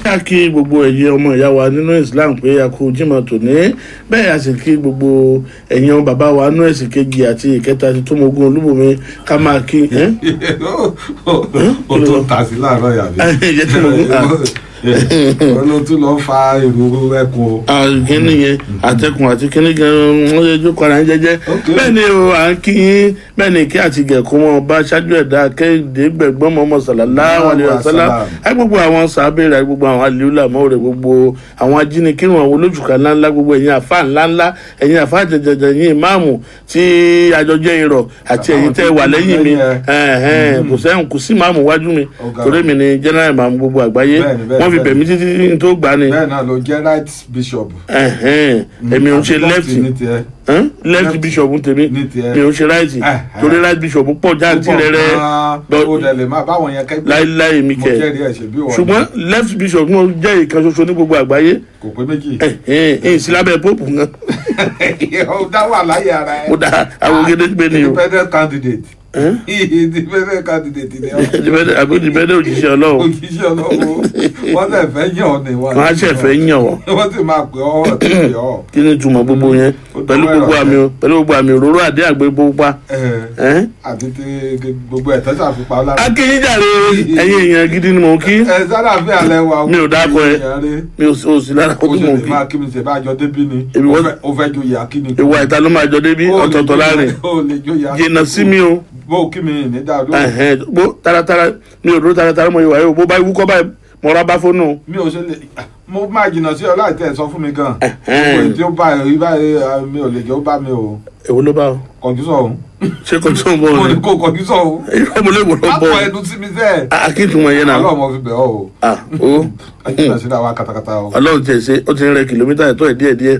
a kí gbogbo ẹ̀yin ọmọ ìyá wa nínú Islam pé a kú Jímọ̀ tòní, bẹ́ẹ̀ a sì kí gbogbo ẹ̀yin bàbá wa nínú ẹ̀sìn kejì àti ìkẹta àti tó mogun Olúbùnmi ká máa kí. o tó ta sí láàárọ̀ yàrá ìjẹ́ tó mogun olótú lọ fa èrò ẹkùn. kíní yẹn àtẹkùn àti kíní gan wọn yẹ jókòó ara ń jẹjẹ. bẹ́ẹ̀ ni o à ń kí yín, bẹ́ẹ̀ ni kí àti gẹ̀kọ́ wọn bá ṣáájú ẹ̀dá Kẹ́hìndé gbẹ̀gbọ́n Muhammad sallallahu alaihi wasallam. ẹ gbogbo àwọn sàábẹ̀rẹ̀ ẹ gbogbo àwọn àlìúlà mọ́ọ̀rẹ̀ gbogbo àwọn ajínigbìrún àwọn olójúkà ńláńlá gbogbo ẹ̀yin àfa ńláńlá ẹ̀yin àfa jẹjẹjẹ ẹ̀yin ìmáàmù tí àjọjẹ irọ́ àti ẹ̀yin tẹ́ wà lẹ́yìn mi kò sí ìmáàmù wájú mi torí mi ni general ìmáàmù gbogbo àgbáyé wọ́n fi bẹ̀mí títí tó gbà ni. bẹ́ẹ̀ náà ló jẹ́ right bishop. èmi ò ń ṣe left bishop tèmi mi ò ń ṣe right torí right bishop pọ̀ jáǹtì rẹ̀ láíláí mi kẹ̀ ṣùgbọ́n left bishop náà jẹ́ ìkan ṣoṣo ní gbogbo àgbáyé. kò pé méjì. sí lábẹ́ pope náà. ó dá wà láyé ara ẹ. ó dá àwọn gédégbé ni o. independent candidate. independent candidate ni ọ. àbí independent òjíṣẹ́ Ọlọ́run. òjíṣẹ́ Ọlọ́run wọ́n tẹ̀ fẹ́ yàn ọ́ ni wọ́n. wọ́n á ṣe fẹ́ yàn wọ́n. wọ́n sì máa pè ọ́ tí pè ọ́. kí ni ìtumọ̀ gbogbo yẹn pẹ̀lú gbogbo àmì òróró àdé àgbégbó pa. àti tí gbogbo ẹ̀tọ́ ṣàfipá ọlá. akínyíjàre ẹ̀yin èèyàn gidi ni mò ń kí. sára fi àlẹ́ wa. mi ò dákọ ẹ mi ò sí lára kó tó mò ń kí. o ṣe lè máa kí mi ṣe bá àjọ débí ni. o fẹ́ joyè akíni. ìwà ìta ló máa jọ débí ọ̀tọ̀ọ̀tọ̀ láàrin. jìnnà sí mi o. bó kí mi ní dáadọ́. bó taratara mi ò dúró taratara mo ìwà yóò bó bá wúkọ́ báyìí mo rá bá fóònù. mi ò ṣe lè mo máa jìnnà sí ọ láì tẹ̀ sọ fún mi gan. gbogbo tí ó bá rí báyìí mi ò lè jẹ́ ó bá mi o. èwo ló bá o. kọjú sọ̀hún. ṣé kọjú sọ̀hún bọ̀ mo ní kó kọjú sọ̀hún. irọ́ mo lè wò ló bọ̀. àpò ẹnu sí mi sẹ́ẹ̀. akíntùmọ̀ yẹn náà. ọlọ́run mo fi bẹ̀ ọ́ o. o. ajínà sí àwa katakata o. ọlọ́run tẹ̀ ṣe ó ti rẹ kìlómítà ẹ̀tọ́ ẹ̀ díẹ̀díẹ̀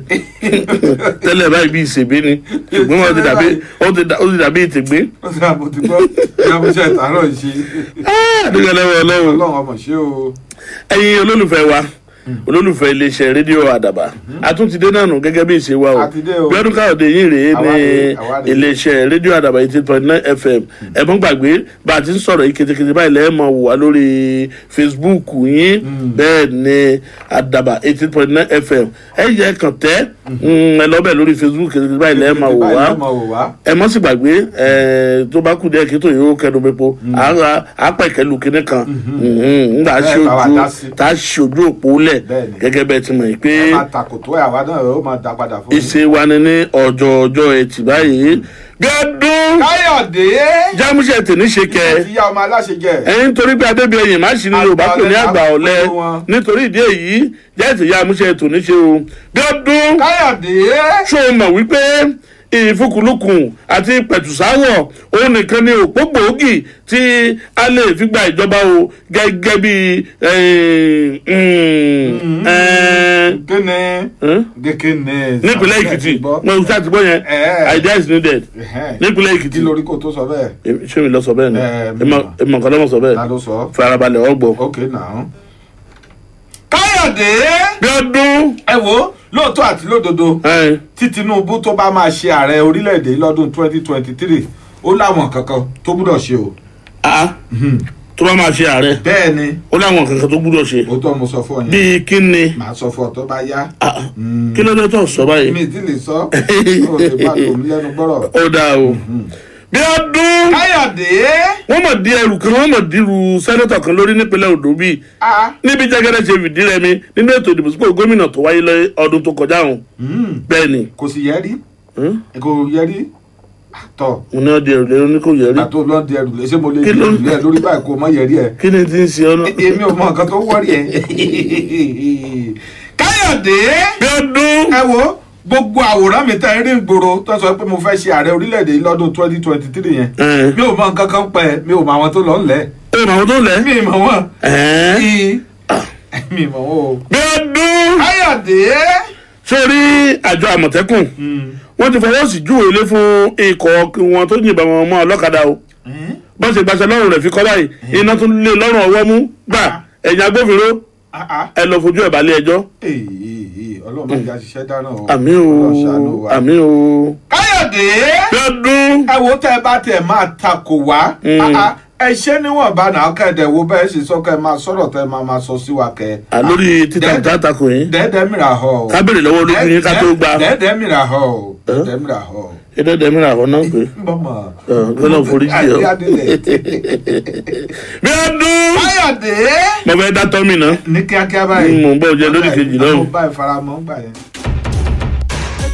tẹ́lẹ̀ báyìí bí ìṣègbè ni ṣùgbọ́n ó ti dàbí ìtìgbé. ó ti àbò ti gbọ́ ìyàbọ̀ṣẹ́ ìtàrọ̀ ṣe. dúkẹ́ lọ́wọ́ ọlọ́run. ọlọ́run ọmọ ṣé o. ẹ̀yin olólùfẹ́ wa olólùfẹ́ iléeṣẹ́ rédíò àdàbà àtúntìdé náà nù gẹ́gẹ́ bí ìṣe wa o Bíọ́dún Káyọ̀dé yìí rèé ní iléeṣẹ́ rédíò àdàbà 88.9 FM ẹ mọ́ gbàgbé bá a ti ń sọ̀rọ̀ yìí ketekete báyìí lẹ́ẹ̀ mọ̀ wò wá lórí Facebook yín bẹ́ẹ̀ ni àdàbà 88.9 FM ẹ yẹ kàn tẹ́ ẹ lọ́bẹ̀ lórí Facebook ketekete báyìí lẹ́ẹ̀ mọ̀ wò wá ẹ mọ́ sì gbàgbé tó bá kù díẹ̀ kí tó yóò kẹnu bẹ́pọ̀ àpẹ̀kẹ́lu kinní kan ńgbà tá a ṣojú òpó lẹ̀ gẹ́gẹ́ bẹ́ẹ̀ ti mọ̀ yìí pé ẹ máa takòtò ẹ̀ àwa náà ó máa dá padà fún mi. ìṣe wa ni ní ọjọ́ ẹtì báyìí Bíọ́dún Káyọ̀dé jámúṣẹ́ tèmi ṣe kẹ ìyá ọmọ aláṣẹ jẹ. ẹ̀yin nítorí pé adébíyẹyìn má ṣì ní Yorùbá pè ní àgbà ọ̀lẹ nítorí ìdí èyí jẹ́ ti ìyá amúṣẹ́ tòní ṣe o Bíọ́dún Káyọ̀dé ṣó o mọ̀ wípé ìfikùnlukùn àti pẹ̀tùsáwọ̀ òun nìkan ni òpó gbòógì tí a lè fi gba ìjọba o gẹ́gẹ́ bí kéne nípínlẹ̀ Èkìtì mo ṣáà ti gbọ́ yẹn idea is needed nípínlẹ̀ Èkìtì. kí lórí kò tó sọ bẹ́ẹ̀. ṣé mi lọ sọ bẹ́ẹ̀ ni ìmọ̀ nǹkan lọ́mọ sọ bẹ́ẹ̀ farabalẹ̀ ọgbọ̀. ok now. Káyọ̀dé Bíọ́dún ẹ wo lóòótọ́ àti lódodo tí Tinubu tó bá máa ṣe ààrẹ orílẹ̀-èdè lọ́dún 2023 ó láwọn kankan tó gbúdọ̀ ṣe o. tó bá máa ṣe ààrẹ bẹ́ẹ̀ ni ó láwọn kankan tó gbúdọ̀ ṣe. ó tọ́ mo sọ fún ọ yẹn. bíi kí ni. màá sọ fún ọ tó bá yá. kí ló dé tó sọ báyìí. mi ti lè sọ ó lè bá tòun lẹ́nu gbọ́rọ̀. ó dáa o. Bíọ́dún Káyọ̀dé wọ́n mọ̀ di ẹrù kan wọ́n mọ̀ dirú sẹ́nẹ́tọ̀ kan lórí nípínlẹ̀ Ondo bíi níbi Jẹ́gẹ́dẹ́ ṣe fìdí rẹmi nínú ètò ìdìbò sípò gómìnà tó wáyé ọdún tó kọjá ọ̀hún. bẹ́ẹ̀ ni. kò sì yẹ rí kò yẹ rí tọ. mo ní ọdẹ ẹrù lẹ́nu ní kò yẹ rí. àtò lọ́ọ̀dẹ ẹrù lè ṣé mo lè dìrù lẹ́ lórí báyìí kò mọ yẹ rí ẹ. kí ni ti ń ṣe ọ́nà. èmi ò mọ nǹkan tó wọ́ọ̀rì ẹ. Káyọ̀dé Bíọ́dún ẹ wo gbogbo àwòrán mi tẹ́ rí gbòòrò tó sọ pé mo fẹ́ ṣe ààrẹ orílẹ̀-èdè yìí lọ́dún 2023 yẹn mi ò mọ nǹkan kan pẹ́ mi ò mọ àwọn tó lọ ńlẹ̀. ẹ mọ àwọn tó lẹ̀. mi mọ wọn. mi mọ wọn o. Bíọ́dún Káyọ̀dé. sórí àjọ Àmọ̀tẹ́kùn wọ́n ti fọwọ́ sí júwèé ilé fún ikọ̀ wọn tó yìnbọn wọn mọ́ ọlọ́kadà o bọ́n ṣe gbaṣẹ́ lọ́rùn rẹ̀ fi kọ́ báyìí iná tún lé lọ́rùn ọwọ́ mú gbà ẹ̀yìn agbófinró ẹ lọ fojú ẹ̀ balẹ̀ ẹjọ́. Ọlọ́run ìjà ṣiṣẹ́ dáná o. àmín o àmín o. Káyọ̀dé Bíọ́dún ẹ wo tẹ́ ẹ bá tẹ̀ máa takò wá ẹ ṣe níwọ̀nba náà kẹ́ẹ̀dẹ̀ wo bẹ́ẹ̀ sì sọ kẹ́ ẹ máa sọ̀rọ̀ tẹ́ ẹ máa sọ sí wa kẹ́. lórí títà tààtàkùn yín. dẹ́ẹ̀dẹ́ mìíràn họ. ká béèrè lọ́wọ́ ológun yín ká tó gba. dẹ́ẹ̀dẹ́ mìíràn họ. dẹ́ẹ̀dẹ́ mìíràn họ. dẹ́ẹ̀dẹ́ mìíràn họ náà pé. gbọ́dọ̀ forí jì ọ́. bí a dún. Káyọ̀dé. mo fẹ́ dá tọ́mì náà. ní kíákíá báyìí. mo ń bọ̀ jẹ́ lórí kejì náà. mo bá ìfaramọ́ gbà yẹn.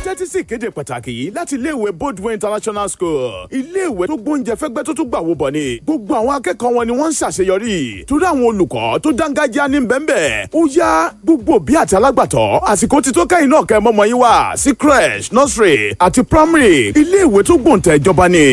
tẹ́tí sí ìkéde pàtàkì yìí láti iléèwé Boldway International School. iléèwé tó gbóúnjẹ fẹ́gbẹ́ tó tún gbà wò bọ̀ ni. gbogbo àwọn akẹ́kọ̀ọ́ wọn ni wọ́n ń ṣàṣeyọrí. torí àwọn olùkọ́ tó dángájá ní bẹ́ẹ̀nbẹ́ẹ̀. ó yá gbogbo òbí àti alágbàtọ́ àsìkò ti tó kẹ́yìn náà kẹ́ mọ́mọ́ yín wá sí crèche nursery àti primary. iléèwé tó gbòǹtẹ̀ ìjọba ni.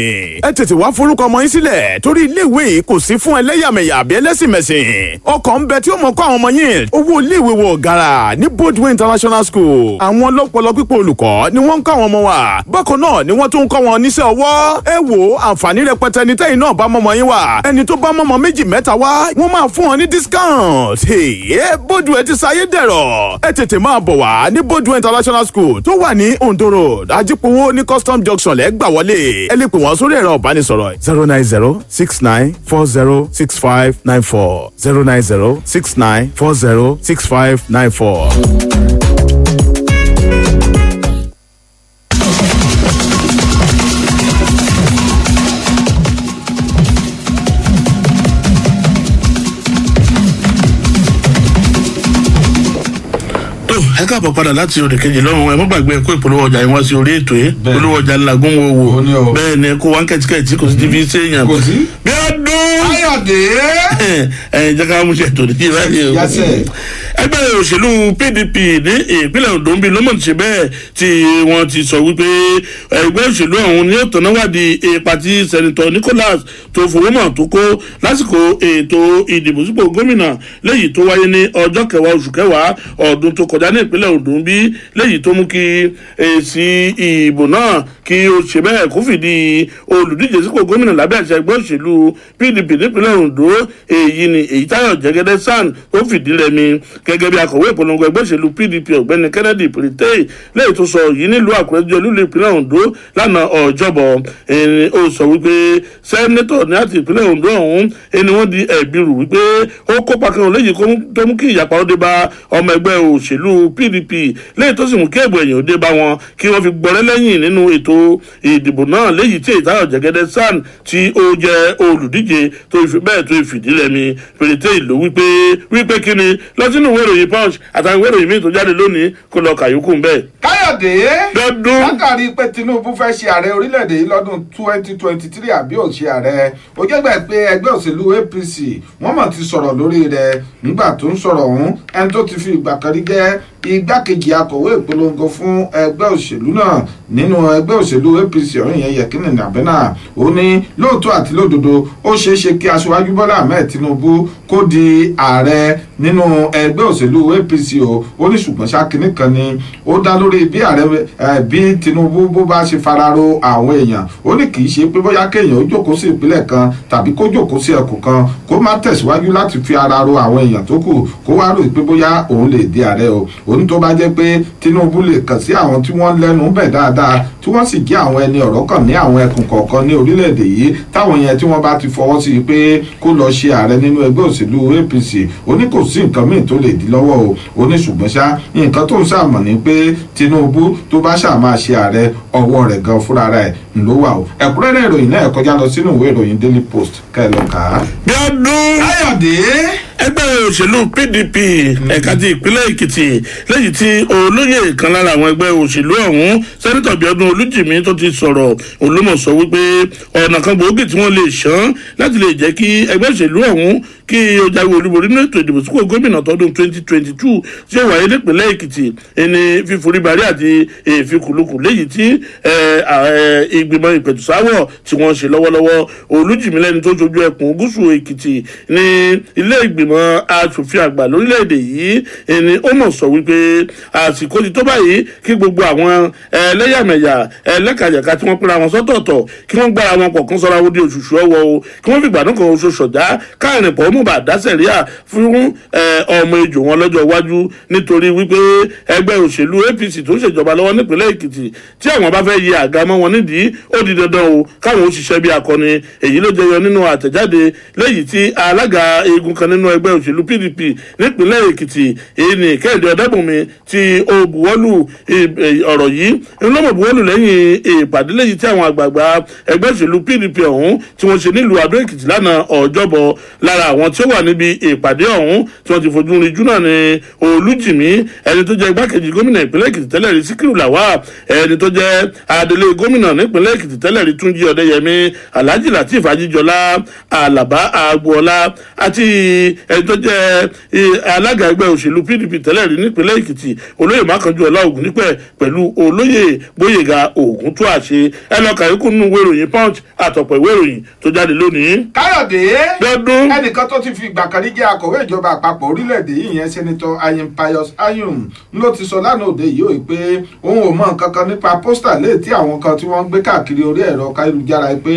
ẹ tètè wá forúkọ ọmọ yín sílẹ̀ torí iléèwé yìí kò sí fún ẹlẹ́yàmẹ̀yà àbí ẹlẹ́sìnmẹ̀sìn. ọkọ̀ ń bẹ tí ó mọ̀ kọ́ àwọn ọmọ yín. owó iléèwé wọ̀ gàrà ní Boldway International School. àwọn ọlọ́pọlọ pípọ̀ olùkọ́ ni wọ́n ń kọ́ àwọn ọmọ wa. bákan náà ni wọ́n tún ń kọ́ wọn níṣẹ́ ọwọ́. ẹ wo àǹfààní rẹpẹtẹ ní tẹ́yìn náà bá mọ́mọ́ yín wá. ẹni tó bá mọ́mọ́ méjì mẹ́ta wá wọ́n máa fún wọn ní discount. Boldway ti sáyé dẹ̀rọ̀. ẹ tètè máa bọ̀ wá ní Boldway International School tó wà ní Ondo Road Ajípowó ní Custom Junction lẹ́gbà wọlé. ẹ lè pè wọ́n sórí ẹ̀rọ ìbánisọ̀rọ̀ 09069406594 09069406594. ẹ káàbọ̀ padà láti òde kejì lọ́rùn ẹ má gbàgbé ẹ̀kọ́ ìpolówó ọjà yín wá sí orí ètò yìí polówó ọjà ńlá gún wo wò bẹ́ẹ̀ ni kó wá ń kẹ́tíkẹ́tì kò sí ti fi ṣe èèyàn. kò sí. bí a dún. Káyọ̀dé. ẹ jẹ́ ká mú ṣe ètò ní ìbáyé o. ẹgbẹ́ òṣèlú PDP ní ìpínlẹ̀ Ondo ń bí lọ́mọ̀ ṣe bẹ́ẹ̀ tí wọ́n ti sọ wípé ẹgbẹ́ òṣèlú ọ̀hún ni ó tọ̀nà wádìí ipa tí sẹ́nitọ̀ Nicholas tó fowómọ̀ tó kó lásìkò ètò ìdìbò sípò gómìnà léyìí tó wáyé ní ọjọ́ 10 oṣù kẹwàá ọdún tó kọjá ní ìpínlẹ̀ Ondo ń bí léyìí tó mú kí èsì ìbò náà kí ó ṣe bẹ́ẹ̀ kó fìdí olùdíje sípò gómìnà lábẹ́ àṣẹ ẹgbẹ́ òṣèlú PDP nípínlẹ̀ Ondo èyí ni Èyítáyọ̀ Jẹ́gẹ́dẹ́ SAN ó fìdí rẹmi gẹ́gẹ́ bí akọ̀wé ìpolongo ẹgbẹ́ òṣèlú PDP ọ̀gbẹ́ni Kennedy Pritey lẹ́yìn tó sọ yìí nílùú Àkúrẹ́ jẹ́ olúlu ìpínlẹ̀ Ondo lánàá ọjọ́bọ̀ ó sọ wípé sẹ́nẹ́tọ̀ ní àti ìpínlẹ̀ Ondo ọ̀hún ẹni wọ́n di ẹ̀bi rù wípé ó kópa kan léyìí tó mú kí ìyapa ó dé bá ọmọ ẹgbẹ́ òṣèlú PDP lẹ́yìn tó sì mú kí ẹ̀bùn ẹ̀yìn ó dé bá wọn kí wọ́n fi gbọ́rẹ́ lẹ́yìn nínú ètò ìdìbò náà léyìí tí Èyítáyọ̀ Jẹ́gẹ́dẹ́ SAN tí ó jẹ́ olùdíje tó bẹ́ẹ̀ tó ìfìdí rẹmi Pritey ló wípé kí ni lọ sínú ìwé ìròyìn Punch àtàwọn ìwé ìròyìn míì tó jáde lónìí kó lọ kàyókù ń bẹ́ẹ̀. Káyọ̀dé. lọ́dún. látàrí pé Tinubu fẹ́ ṣe ààrẹ orílẹ̀-èdè yìí lọ́dún 2023 àbí ò ṣe ààrẹ ó jẹ́gbẹ́ pé ẹgbẹ́ òṣèlú APC wọ́n mọ̀ ti sọ̀rọ̀ lórí rẹ̀ nígbà tó ń sọ̀rọ̀ ọ̀hún ẹni tó ti fi ìgbà kan rí jẹ́ igbákejì akọ̀wé ìpolongo fún ẹgbẹ́ òṣèlú náà nínú ẹgbẹ́ òṣèlú APC ọ̀rìn yẹn Yẹkínì Nàbẹ́nà ó ní lóòótọ́ àti lódodo ó ṣeé ṣe kí aṣíwájú Bọ́lá Ahmed Tinubu kó di ààrẹ nínú ẹgbẹ́ òṣèlú APC ó ní ṣùgbọ́n ṣákínní kan ni ó dá lórí bí ààrẹ bí Tinubu bó bá ṣe fararo àwọn èèyàn ó ní kì í ṣe pé bóyá kéèyàn ó jókòó sí ìpínlẹ̀ kan tàbí kó jókòó sí ẹkùn kan kó má tẹ̀síwájú láti fi ara ro àwọn èèyàn tó kù kó wá rò pé bóyá òun lè di ààrẹ o òun tó bá jẹ́ pé Tinubu lè kàn sí àwọn tí wọ́n lẹ́nu bẹ̀ dáadáa tí wọ́n sì jẹ́ àwọn ẹni ọ̀rọ̀ kan ní àwọn ẹkùn kọ̀ọ̀kan ní orílẹ̀-èdè yìí táwọn yẹn tí wọ́n bá ti fọwọ́ sí i pé kó lọ ṣe ààrẹ nínú ẹgbẹ́ òṣèlú APC ó ní kò sí nǹkan míì tó lè di lọ́wọ́ o ó ní ṣùgbọ́n ṣá nǹkan tó ń ṣàmọ̀ ni pé Tinubu tó bá ṣáà máa ṣe ààrẹ ọwọ́ rẹ̀ gan fúnra rẹ̀ ló wà o ẹ̀kúnrẹ́rẹ́ ìròyìn náà kọjá lọ sínú ìwé ìròyìn Daily Post kẹ́ ẹ lọ kà á. Bíọ́dún. Káyọ̀dé. ẹgbẹ́ òṣèlú PDP ẹ̀ka ti ìpínlẹ̀ Èkìtì lẹ́yìn tí olóyè kan lára àwọn ẹgbẹ́ òṣèlú ọ̀hún sẹ́nitọ̀ Bíọ́dún Olújìmí tó ti sọ̀rọ̀ olómọ̀sọ wípé ọ̀nà kan gbòógì tí wọ́n lè ṣán láti lè jẹ́ kí ẹgbẹ́ òṣèlú ọ̀hún kí ó jáwé olúborí nínú ètò ìdìbò sípò gómìnà tọdún 2022 tí ó wáyé nípínlẹ̀ Èkìtì ẹni fíforíbarí àti ìfikùnlukùn léyìí tí ìgbìmọ̀ ìpẹ̀tùsáwọ̀ tí wọ́n ṣe lọ́wọ́lọ́wọ́ Olújìmí lẹ́ni tó ṣojú ẹkùn gúúsù Èkìtì ní ilé ìgbìmọ̀ aṣòfin àgbà lórílẹ̀‐èdè yìí ẹni ó mọ̀ sọ wípé àsìkò ti tó báyìí kí gbogbo àwọn ẹlẹ́yàmẹ̀yà ẹlẹ́kàjẹ̀ka tí wọ́n pera wọn sọ́tọ̀ọ̀tọ̀ kí wọ́n gbára wọn pọ̀ kán sọ́ra wọn di òṣùṣù ọwọ́ o kí wọ́n fi ìgbàdún kan oṣù ṣọ̀dá káàrin pọ̀ mú bá dásẹ̀ríà fún ọmọ ejò wọn lọ́jọ́ iwájú nítorí wípé ẹgbẹ́ òṣèlú APC tó ń ṣèjọba lọ́wọ́ nípínlẹ̀ Èkìtì tí àwọn bá fẹ́ yẹ àga mọ́ wọn nídìí ó di dandan o káwọn ó ṣiṣẹ́ bí akọni. Èyí ló jẹyọ nínú àtẹ̀jáde lẹ́yìn tí alága eegun kan nínú ẹgbẹ́ òṣèlú PDP nípínlẹ̀ Èkìtì èyí ni Kẹ́hìndé Ọ̀dẹ́bùnmi tí ó buwọ́lù ọ̀rọ̀ yìí ńlọ́mọ̀ buwọ́lù lẹ́yìn ìpàdé lẹ́yìn tí àwọn àgbààgbà ẹgbẹ́ òṣèlú PDP ọ̀hún tí wọ́n ṣe nílùú Adó Èkìtì lánàá Ọjọ́bọ̀. Lára àwọn tí ó wà níbi ìpàdé ọ̀hún tí wọ́n ti fojú rinjú náà ni Olújìmí ẹni tó jẹ́ igbákejì gómìnà ìpínlẹ̀ Èkìtì tẹ́lẹ̀ rí Síkírù Làwà ẹni tó jẹ́ adelé gómìnà nípínlẹ̀ Èkìtì tẹ́lẹ̀ rí Túnjí Ọdẹ́yẹmí Alhaji Lateef Ajíjọlá Àlàbá Agboola àti ẹni tó jẹ́ alága ẹgbẹ́ òṣèlú PDP tẹ́lẹ̀ rí nípínlẹ̀ Èkìtì olóyè Mákànjúọlá Ògúnnípẹ̀ pẹ̀lú olóyè Gbóyèga Ògúntúàṣe. ẹ lọ kàyékù nínú ìwé ìròyìn Punch àtọ̀pọ̀ ìwé ìròyìn tó jáde lónìí. Káyọ̀dé Bíọ́dún ẹnìkan tó ti fi ìgbà kan rí jẹ́ akọ̀wé ìjọba àpapọ̀ orílẹ̀-èdè yìí yẹn sẹ́nitọ́ Ayim Pius Ayum ló ti sọ lánàá òde yìí ó pé òun ò mọ nǹkan kan nípa pósítà léè tí àwọn kan tí wọ́n ń gbé káàkiri orí ẹ̀rọ káyélujára pé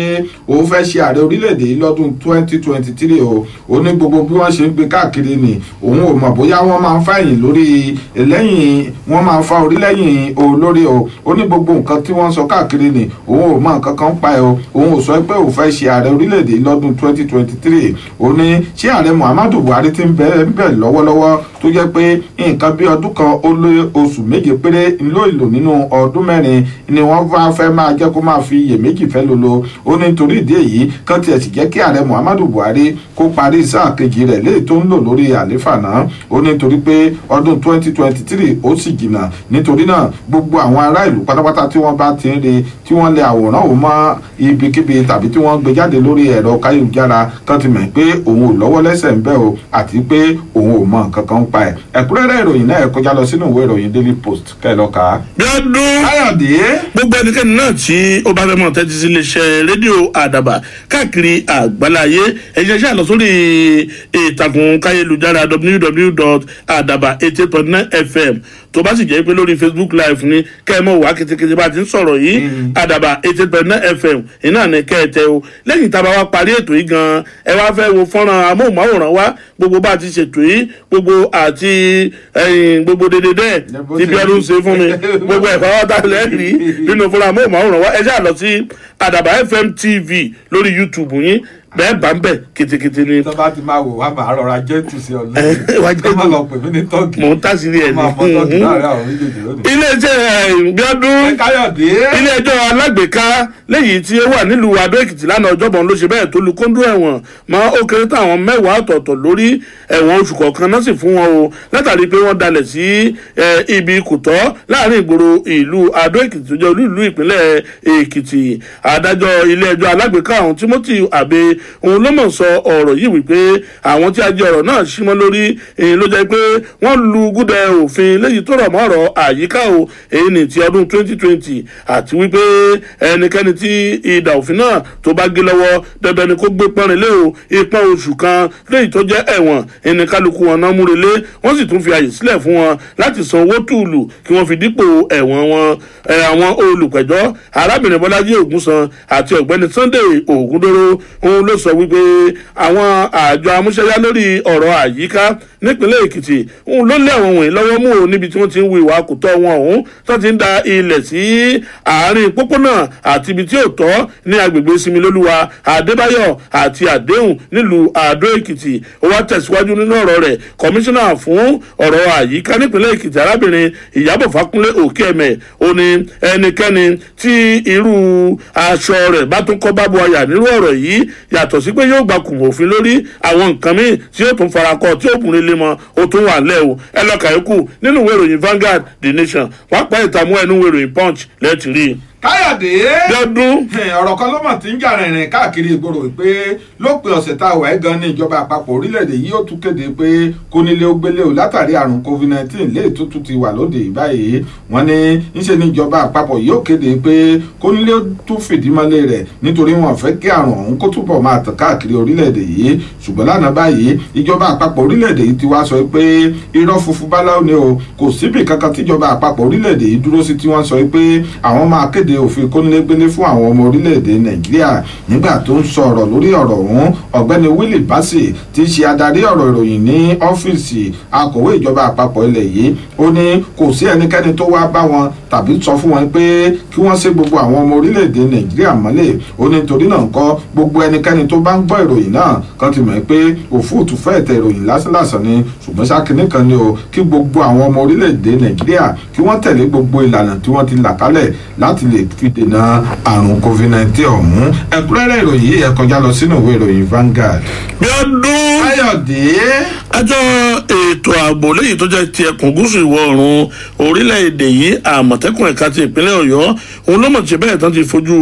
òun fẹ́ ṣe ààrẹ orílẹ̀-èdè yìí lọ́dún 2023 o. ó ní gbogbo bí wọ́n ṣe ń gbé káàkiri ni òun ò mọ̀ bóyá wọ́n máa ń fàyìn lórí lẹ́yìn wọ́n máa ń fa orí lẹ́yìn olórí o. ó ní gbogbo nǹkan tí wọ́n sọ káàkiri ni òun ò mọ nǹkan kan pa ẹ̀ o. òun ò sọ pé òun fẹ́ ṣe ààrẹ orílẹ̀-èdè yìí lọ́dún 2023. ó ní ṣé ààrẹ Muhammadu Buhari ti ń bẹ̀ lọ́wọ́lọ́wọ́ tó jẹ́ pé nǹkan bí ọdún kan ó lé oṣù méje péré ló ìlò nínú ọdún mẹ́rin ni wọ́n bá fẹ́ máa jẹ́ kó máa fi iyèméjì fẹ́ lolo. ó ní torí ìdí èyí kan tiẹ̀ sì jẹ́ kí ààrẹ Muhammadu Buhari kó parí sáà kejì rẹ̀ léè tó ń lò lórí àléfà náà. ó ní torí pé ọdún 2023 ó sì jìnnà nítorí náà gbogbo àwọn ará ìlú pátápátá tí wọ́n bá ti ń rí tí wọ́n lẹ àwòrán òun mọ́ ibikíbi tàbí tí wọ́n gbé jáde lórí ẹ̀rọ káyélujára kan ti mọ̀ pé òun ò lọ́wọ́ lẹ́sẹ̀ ń bẹ̀ o àti pé òun ò mọ nǹkan kan pa ẹ̀. ẹ̀kúnrẹ́rẹ́ ìròyìn náà ẹ kọjá lọ sínú ìwé ìròyìn Daily Post kẹlọ́ka. Bíọ́dún Káyọ̀dé gbogbo ẹnikẹ́ni náà tí ó bá fẹ́ mọ̀ tẹ́tí sí iléeṣẹ́ rédíò Àdàbà káàkiri àgbáláyé ẹ̀yẹ ṣáà lọ sórí ìtàkùn káyélujára www.adaba88.9fm tó bá sì jẹ́ pé lórí Facebook live ni kẹ́ ẹ mọ̀ wá kétékété bá ti ń sọ̀rọ̀ yìí Àdàbà 88.9fm iná ní kẹ́ ẹ tẹ o. lẹ́yìn tá a bá wá parí ètò yìí gan ẹ wá fẹ́ wo fọ́nrán amóhùnmáwòrán wa gbogbo bá a ti ṣètò yìí gbogbo àti gbogbo dédédé tí Bíọ́dún ṣe fún mi gbogbo ẹ̀fọ́ wa tá lẹ́rìí nínú fúnra amóhùnmáwòrán wa ẹ ṣáà lọ sí Àdàbà FM TV lórí YouTube yín bẹ́ẹ̀ bá ń bẹ̀ kétékété ni. tó bá ti máa wò wá máa rọra jẹ́tù sí ọ lórí kó má lọ pè mí ní tọ́gì. mò ń tàṣírí ẹ̀ ní. máa fọ tọ́gì láàrin àwọn méjèèjì lónìí. iléeṣẹ́ Bíọ́dún Káyọ̀dé ilé-ẹjọ́ alágbèéká lẹ́yìn tí ó wà nílùú Adó Èkìtì lánàá Ọjọ́bọ̀ ló ṣe bẹ́ẹ̀ tó lu kóńdó ẹ̀wọ̀n mọ́ ó kéré táwọn 10 ọ̀tọ̀ọ̀tọ̀ lórí ẹ̀wọ̀n oṣù kọ̀ọ̀kan náà sì fún wọn o látàrí pé wọ́n dalẹ̀ sí ibi kùtọ́ láàrin ìgboro ìlú Adó Èkìtì tó jẹ́ olú ìlú ìpínlẹ̀ Èkìtì. adájọ́ ilé-ẹjọ́ alágbèéká ọ̀hún Timothy Abe òun ló mọ̀ sọ ọ̀rọ̀ yìí wípé àwọn tí a jẹ ọ̀rọ̀ náà símọ́ lórí èyí ló jẹ́ pé wọ́n lu gúdẹ òfin léyìí tó rọ̀ mọ́ ọ̀rọ̀ àyíká o èyí ní ti ọdún 2020 àti wípé ẹnikẹ́ni tí ìdà òfin náà tó bá gé lọ́wọ́ dandan ni kó gbé pọ́nrin lé o ìpọ́n oṣù kan léyìí tó jẹ́ ẹ̀wọ̀n ẹni kálukú wọn náà múre lé wọ́n sì tún fi àyè sílẹ̀ fún wọn láti san owó tùlù kí wọ́n fi dípò ẹ̀wọ̀n wọn. àwọn olùpẹ̀jọ́ arábìnrin Bọ́lájí Ògúnsan àti ọ̀gbẹ́ni Sunday Ògúndóró òun ló sọ wípé àwọn àjọ amúṣẹ́yá lórí ọ̀rọ̀ àyíká nípínlẹ̀ Èkìtì òun ló lé àwọn wọ̀nyí lọ́wọ́ mú o níbi tí wọ́n ti ń wu ìwà kòtọ́ wọn ọ̀hún tó ti ń da ilẹ̀ sí àárín pópónà àti ibi tí ò tọ́ ní agbègbè Similólúwa Adébáyọ̀ àti Àdéhùn nílùú Adó Èkìtì. ó wá tẹ̀síwájú nínú ọ̀rọ̀ rẹ̀ kọmíṣánná fún ọ̀rọ̀ àyíká nípínlẹ̀ Èkìtì arábìnrin Ìyábọ̀ Fákúnlé Òkèẹ̀mẹ̀ ó ní ẹnikẹ́ni tí irú aṣọ rẹ̀ bá tún kọ́ bábu ayà nírú ọ̀rọ̀ yìí yàtọ̀ sí pé yóò gba kùmọ̀ òfin lórí àwọn nǹkan míì tí yóò tún farakọ tí ó bùnrin lé mọ́ ó tún wà lẹ́ o. ẹ lọ kàyókù nínú ìwé ìròyìn Vanguard, The Nation pàápàá ìtààmú ẹnu ìwé ìròyìn Punch lẹ́ẹ̀tì rí i. Káyọ̀dé Bíọ́dún ọ̀rọ̀ kan ló mọ̀ tí ń jà rìnrìn káàkiri ìgboro pé lópin ọ̀sẹ̀ tá a wà ẹ́ gan ní ìjọba àpapọ̀ orílẹ̀-èdè yìí ó tún kéde pé kónílé ó gbélé o látàrí àrùn COVID-19 lè tuntun ti wà lóde báyìí. wọ́n ní ńṣe ní ìjọba àpapọ̀ yóò kéde pé kónílé ó tún fìdí mọ́lé rẹ̀ nítorí wọn fẹ́ kí àrùn ọ̀hún kó túbọ̀ máa tàn káàkiri orílẹ̀-èdè yìí. ṣùgbọ́n lánàá báyìí ìjọba àpapọ̀ orílẹ̀-èdè yìí ti wá sọ pé irọ́ funfun báláwo ni o kò síbì kankan tíjọba àpapọ̀ orílẹ̀-èdè yìí dúró sí tí wọ́n sọ pé àwọn máa kéde kéde òfin kónílégbélé fún àwọn ọmọ orílẹ̀-èdè nàìjíríà. Nígbà tó ń sọ̀rọ̀ lórí ọ̀rọ̀ ọ̀hún, ọ̀gbẹ́ni Willie Bassey tí í ṣe adarí ọ̀rọ̀ ìròyìn ní ọ́fíìsì akọ̀wé ìjọba àpapọ̀ ilẹ̀ yìí, ó ní kò sí ẹnikẹ́ni tó wá bá wọn tàbí sọ fún wọn pé kí wọ́n ṣe gbogbo àwọn ọmọ orílẹ̀-èdè nàìjíríà mọ́lẹ̀. Ó ní torí náà ńkọ́ gbogbo ẹnikẹ́ni tó bá ń gbọ́ ìròyìn náà kan ti mọ̀ pé òfúùtù fẹ́ẹ̀ tẹ ìròyìn lásánlàsàn ni, ṣùgbọ́n sákìní kan ni o, kí gbogbo àwọn ọmọ orílẹ̀-èdè nàìjíríà kí wọ́n tẹ̀lé gbogbo ìlànà tí wọ́n ti là kálẹ̀ láti lè fi dènà àrùn COVID-19 ọ̀hún. Ẹ̀kúnrẹ́rẹ́ ìròyìn yìí ẹ kọjá lọ sínú ìwé ìròyìn Vanguard. bí ọdún Káyọ̀dé. àjọ ètò ààbò lẹ́yìn tó jẹ́ ti ẹkùn gúúsù ìwọ̀ oòrùn orílẹ̀-èdè yìí àmọ̀tẹ́kùn ẹ̀ka ti ìpínlẹ̀ ọ̀yọ́ òun ló mọ̀ tí bẹ́ẹ̀ tán ti fojú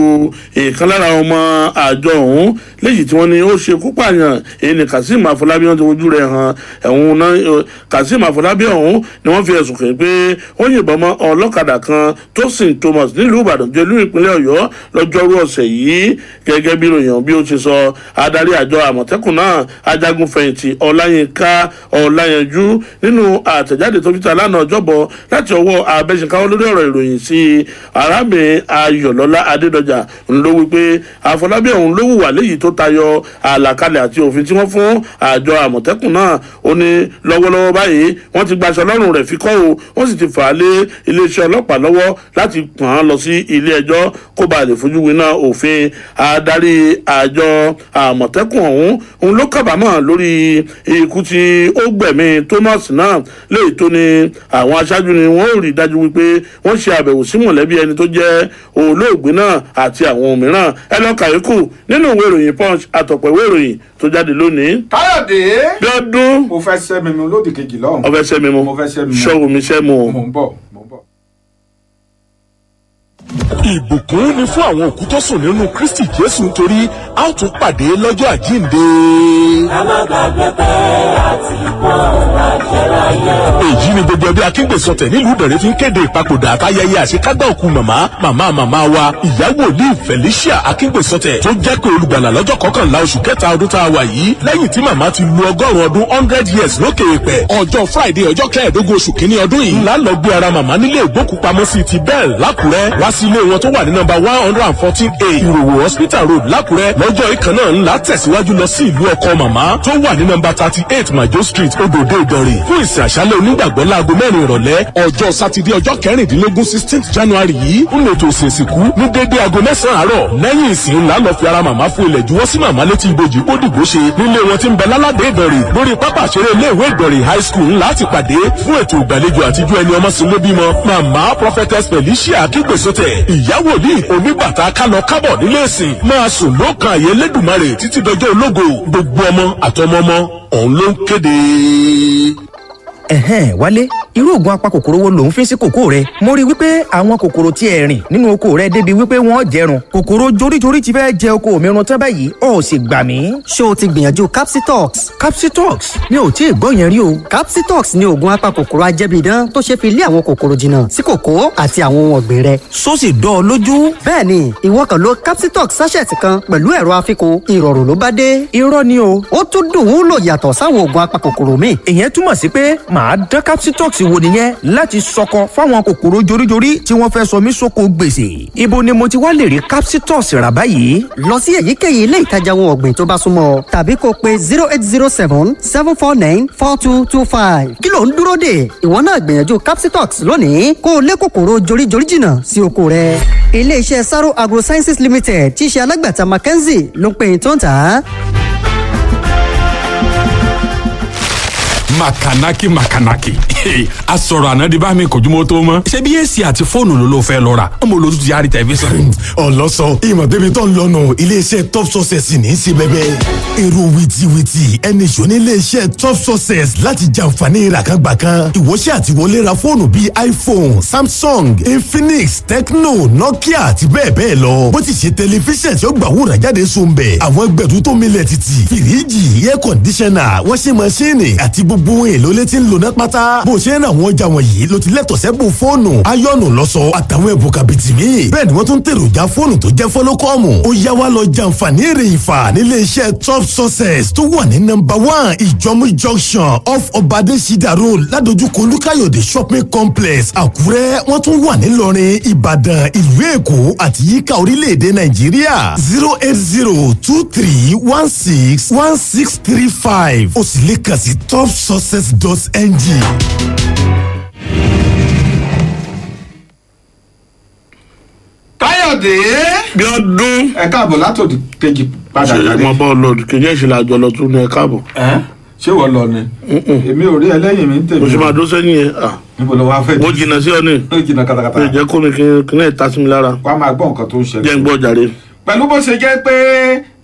ìkan lára ọmọ àjọ ọ̀hún léyìí tí wọ́n ní ó ṣe kú pààyàn èyí ni Kazeem Afọlábí wọn ti fojú rẹ̀ hàn ẹ̀hún náà. Kazeem Afọlábí ọ̀hún ni wọ́n fi ẹ̀sùn kàn pé ó yìnbọn mọ́ ọlọ́kadà kan Tosin Thomas nílùú Ìbàdàn jẹ́ ìlú ìpínlẹ̀ ọ̀yọ́ lọ́jọ́rú ọ̀sẹ̀ yìí. Gẹ́gẹ́ bí ìròyìn bí ó ti sọ, adarí àjọ àmọ̀tẹ́kùn náà ajagunfẹ̀yìntì Ọláyínká Ọláyanjú nínú àtẹ̀jáde tó fi ta lánàá ọjọ́bọ̀ láti ọwọ́ abẹ́sìnkáwọ́ lórí ọ̀rọ̀ ìròyìn sí arábìnrin Ayọ̀lọ́lá Adédọjà ló wí pé Afọlábí ọ̀hún ló hùwà léyìí tó tayọ àlàkalẹ̀ àti òfin tí wọ́n fún àjọ àmọ̀tẹ́kùn náà. Ó ní lọ́wọ́lọ́wọ́ báyìí wọ́n ti gbaṣọ lọ́rùn rẹ̀ fi kọ́ o, wọ́n sì ti fà á lé iléeṣẹ́ ọlọ́pàá lọ́wọ́ láti pọ̀n án lọ sí ilé ẹjọ́ kó bá lè fojú winá òfin. Adarí àjọ àmọ̀tẹ́kùn òun ló kábàámọ̀ lórí ikú tí ó gbẹ̀mí Thomas náà, léyìí tó ní àwọn aṣáájú ni wọ́n ò rí dájú wípé wọ́n ṣe àbẹ̀wò sí mọ̀lẹ́bí ẹni tó jẹ́ olóògbé náà àti àwọn mìíràn. ẹ lọ kàyékù nínú ìwé ìròyìn Punch àtọ̀pọ̀ ìwé ìròyìn tó jáde lónìí. Káyọ̀dé. bí ọdún. mo fẹ́ sẹ́ mi mu lódì kejì lọ́hùn. ọfẹ́ sẹ́ mi mu. mo fẹ́ sẹ́ mi mu. ṣọ́wó mi sẹ́ mu. mo ń bọ̀. ìbùkún ni fún àwọn òkú tó sùn nínú Kristi Jésù nítorí a ó tún pàdé lọ́jọ́ àjíǹde. ká má gbàgbé pé àti pọ̀ àjẹráyé. èyí ni gbogbo ẹbí Akíngbèsọtẹ̀ nílùú Ìdànrè fi ń kéde ìpapòdà àtayẹyẹ àṣekágbá òkú màmá wa ìyá wòlíì Felicia Akíngbèsọtẹ̀ tó jẹ́ pé olùgbàlà lọ́jọ́ 11 oṣù kẹta ọdún tá a wà yìí lẹ́yìn tí màmá ti lu 100 ọdún 100 years lókè èèpẹ̀. ọjọ́ Friday ọjọ́ 15 oṣù kìíní ọdún yìí ńlá lọ gbé ara màmá nílé ìgbókùpamọ́sí ti Bell lákùrẹ́ wá sí ilé wọn tó wà ní nọ́mbà 114A Ìròwò Hospital Road lákùrẹ́. lọ́jọ́ ìkan náà ńlá tẹ̀síwájú lọ sí ìlú ọkọ màmá tó wà ní nọ́mbà 38 Majo Street Odòdó Ìdànrè fún ìsìn àṣálẹ́ onígbàgbọ́ láago 4 ìrọ̀lẹ́. ọjọ́ Sátidé ọjọ́ 16 16th January yìí ń lè tó ìsìn ìsìnkú ní dédé aago 9 àárọ̀. lẹ́yìn ìsìn ńlá lọ fi ara màmá fún ilẹ̀ juwọ́ sí màmá létí ibojì Bódìgbò ṣe nílé wọn tí ń bẹ láládé Ìdànrè lórí pápá àṣẹrẹ iléèwé Ìdànrè High School ńlá ti pàdé fún ètò ìgbàlejò àtijọ́ ẹni ọmọ sinmi bímọ màmá Prophetess Felicia Akíngbèsọtẹ̀ ìyá wòlíì oníbàtà kálọ kábọ̀ nílé ìsìn máa sùn lókàn àyè Elédùmarè títí dọjọ́ ológo. gbogbo ọmọ àtọmọmọ òun ló ń kéde. Wálé irú oògùn apakòkòrò wo lòun fi sí kòkó rẹ? Mo rí wípé àwọn kòkòrò tí ẹ rìn nínú oko rẹ débi wípé wọ́n jẹrun. Kòkòrò joríjorí ti fẹ́ jẹ oko mi run tán báyìí ó sì gbà mí. Ṣé o ti gbìyànjú Capsitox? Capsitox mi ò tí ì gbọ́ yẹn rí o. Capsitox ni oògùn apakòkòrò ajẹ́bidán tó ṣe fi lé àwọn kòkòrò jìnnà sí kòkó àti àwọn ohun ọ̀gbìn rẹ. Só sì dán ọ lójú. Bẹ́ẹ̀ni, ìwọ kàn lo Capsitox sachet kan pẹ̀lú ẹ̀rọ afikun ìrọ̀rùn ló bá dé. Irọ́ ni o. Ó tún dùn ún lò yàtọ̀ sáwọn oògùn apakòkòrò míì. Ìyẹn túmọ̀ sí pé màá dán Capsitox wò nìyẹn láti sọkọ fáwọn kòkòrò joríjorí tí wọ́n fẹ́ sọ mí sóko gbèsè. Ibo ni mo ti wá lè rí Capsitox rà báyìí? Lọ sí èyíkéyìí ilé ìtajà ohun ọ̀gbìn tó bá súnmọ́ ọ tàbí kó pe 0807 749 4225. Kí ló ń dúró dè? Ìwọ náà gbìyànjú Capsitox lónìí kó o lé kòkòrò joríjorí jìnnà sí oko rẹ. Ilé-iṣẹ́ Saro Agrosciences Limited tí í ṣe alágbàtà Mackenzie ló ń pè é tó ń tà á. Makanaki a sọ̀rọ̀ ànádi bá mi kojúmọ́ tó mọ́ ṣé bí èsì àti fóònù ló fẹ́ lọ rà ọmọ olóòtú ti yára tẹlifíṣàn. ọlọ́sọ ìmọ̀ débi tó ń lọ́nà iléeṣẹ́ top success ní í ṣe bẹ́bẹ́ èrò wìtìwìtì ẹni ṣò ní iléeṣẹ́ top success láti jàǹfààní ìràkàngbà kan ìwọ́ṣẹ́ àti wọlé ra fóònù bíi iPhone, Samsung, Infinix, Tecno, Nokia àti bẹ́ẹ̀ bẹ́ẹ̀ lọ bó ti ṣe tẹlifíṣàn tí ó gbà wúrà jáde sunbẹ̀ àwọn gbẹ̀dú tó milẹ̀ títì fìríjì air conditioner washing machine àti gbogbo ohun èlò létí ń lò náà pátá bó o ṣe ń ra àwọn ọjà wọ̀nyí ló ti lẹ́tọ̀ọ́ sẹ́bùn fóònù ayọ́nù lọ́sọ̀ àtàwọn ẹ̀bùn kàbìtì míì bẹ́ẹ̀ ni wọ́n tún tèròjà fóònù tó jẹ́ fọ́lọ́kọ́ọ̀mù ó yá wa lọ jàǹfààní èrè ìfà nílé iṣẹ́ top success tó wà ní number 1 ìjọmú junction off ọbadẹ́sídà road ládojúkọ olúkáyọ̀dé shopping complex àkúrẹ́ wọ́n tún wà nílọrin ìbàdàn ìlú èkó àti yíká orílẹ̀-èdè nàìjíríà 08023161635 ó sì lè kàn sí topsuccess.ng. káyọ̀dé. bí ọdún. ẹ káàbọ̀ látòdì kejì padà jáde. ṣe mo bọ́ lọ kejì ìṣẹ̀lẹ̀ àjọ lọ tún ní ẹ káàbọ̀. ṣé wọ́n lọ ni. èmi ò rí ẹlẹ́yìn mi ń tèmi. mo ṣe máa dún sẹ́yìn yẹn. níbo ló wá fẹ́. mo jìnnà sí ọ ní. ó jìnnà katakata. mi ò jẹ́ kó mi kí ní ẹ̀ ta sí mi lára. wàá máa gbọ́ nǹkan tó ń ṣẹlẹ̀. jẹ́ ń gbọ́ jàre. pẹ̀lú bó ṣe jẹ́ pé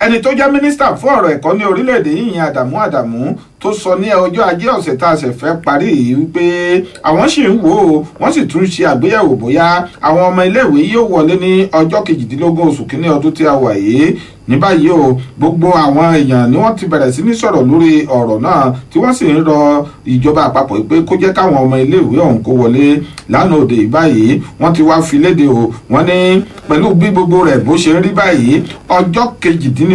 ẹni tó jẹ́ mínísítà fún ọ̀rọ̀ ẹ̀kọ́ ní orílẹ̀-èdè yìí Àdàmú tó sọ ní ọjọ́ ajé ọ̀sẹ̀ tá a ṣẹ̀ fẹ́ parí yìí wípé àwọn sì ń wò ó wọ́n sì tún ṣe àgbéyẹ̀wò bóyá àwọn ọmọ iléèwé yóò wọlé ní ọjọ́ 18 oṣù kínní ọdún tí a wà yìí ní báyìí o gbogbo àwọn èèyàn ni wọ́n ti bẹ̀rẹ̀ sí ní sọ̀rọ̀ lórí ọ̀rọ̀ náà tí wọ́n sì ń rọ ìjọba àpapọ̀ pé kó jẹ́ káwọn ọmọ iléèwé ọ̀hún kó wọlé lánàá òde báyìí wọ́n ti wá fi léde o wọ́n ní pẹ̀lú bí gbogbo rẹ̀ bó ṣe ń rí báyìí ọjọ́ 18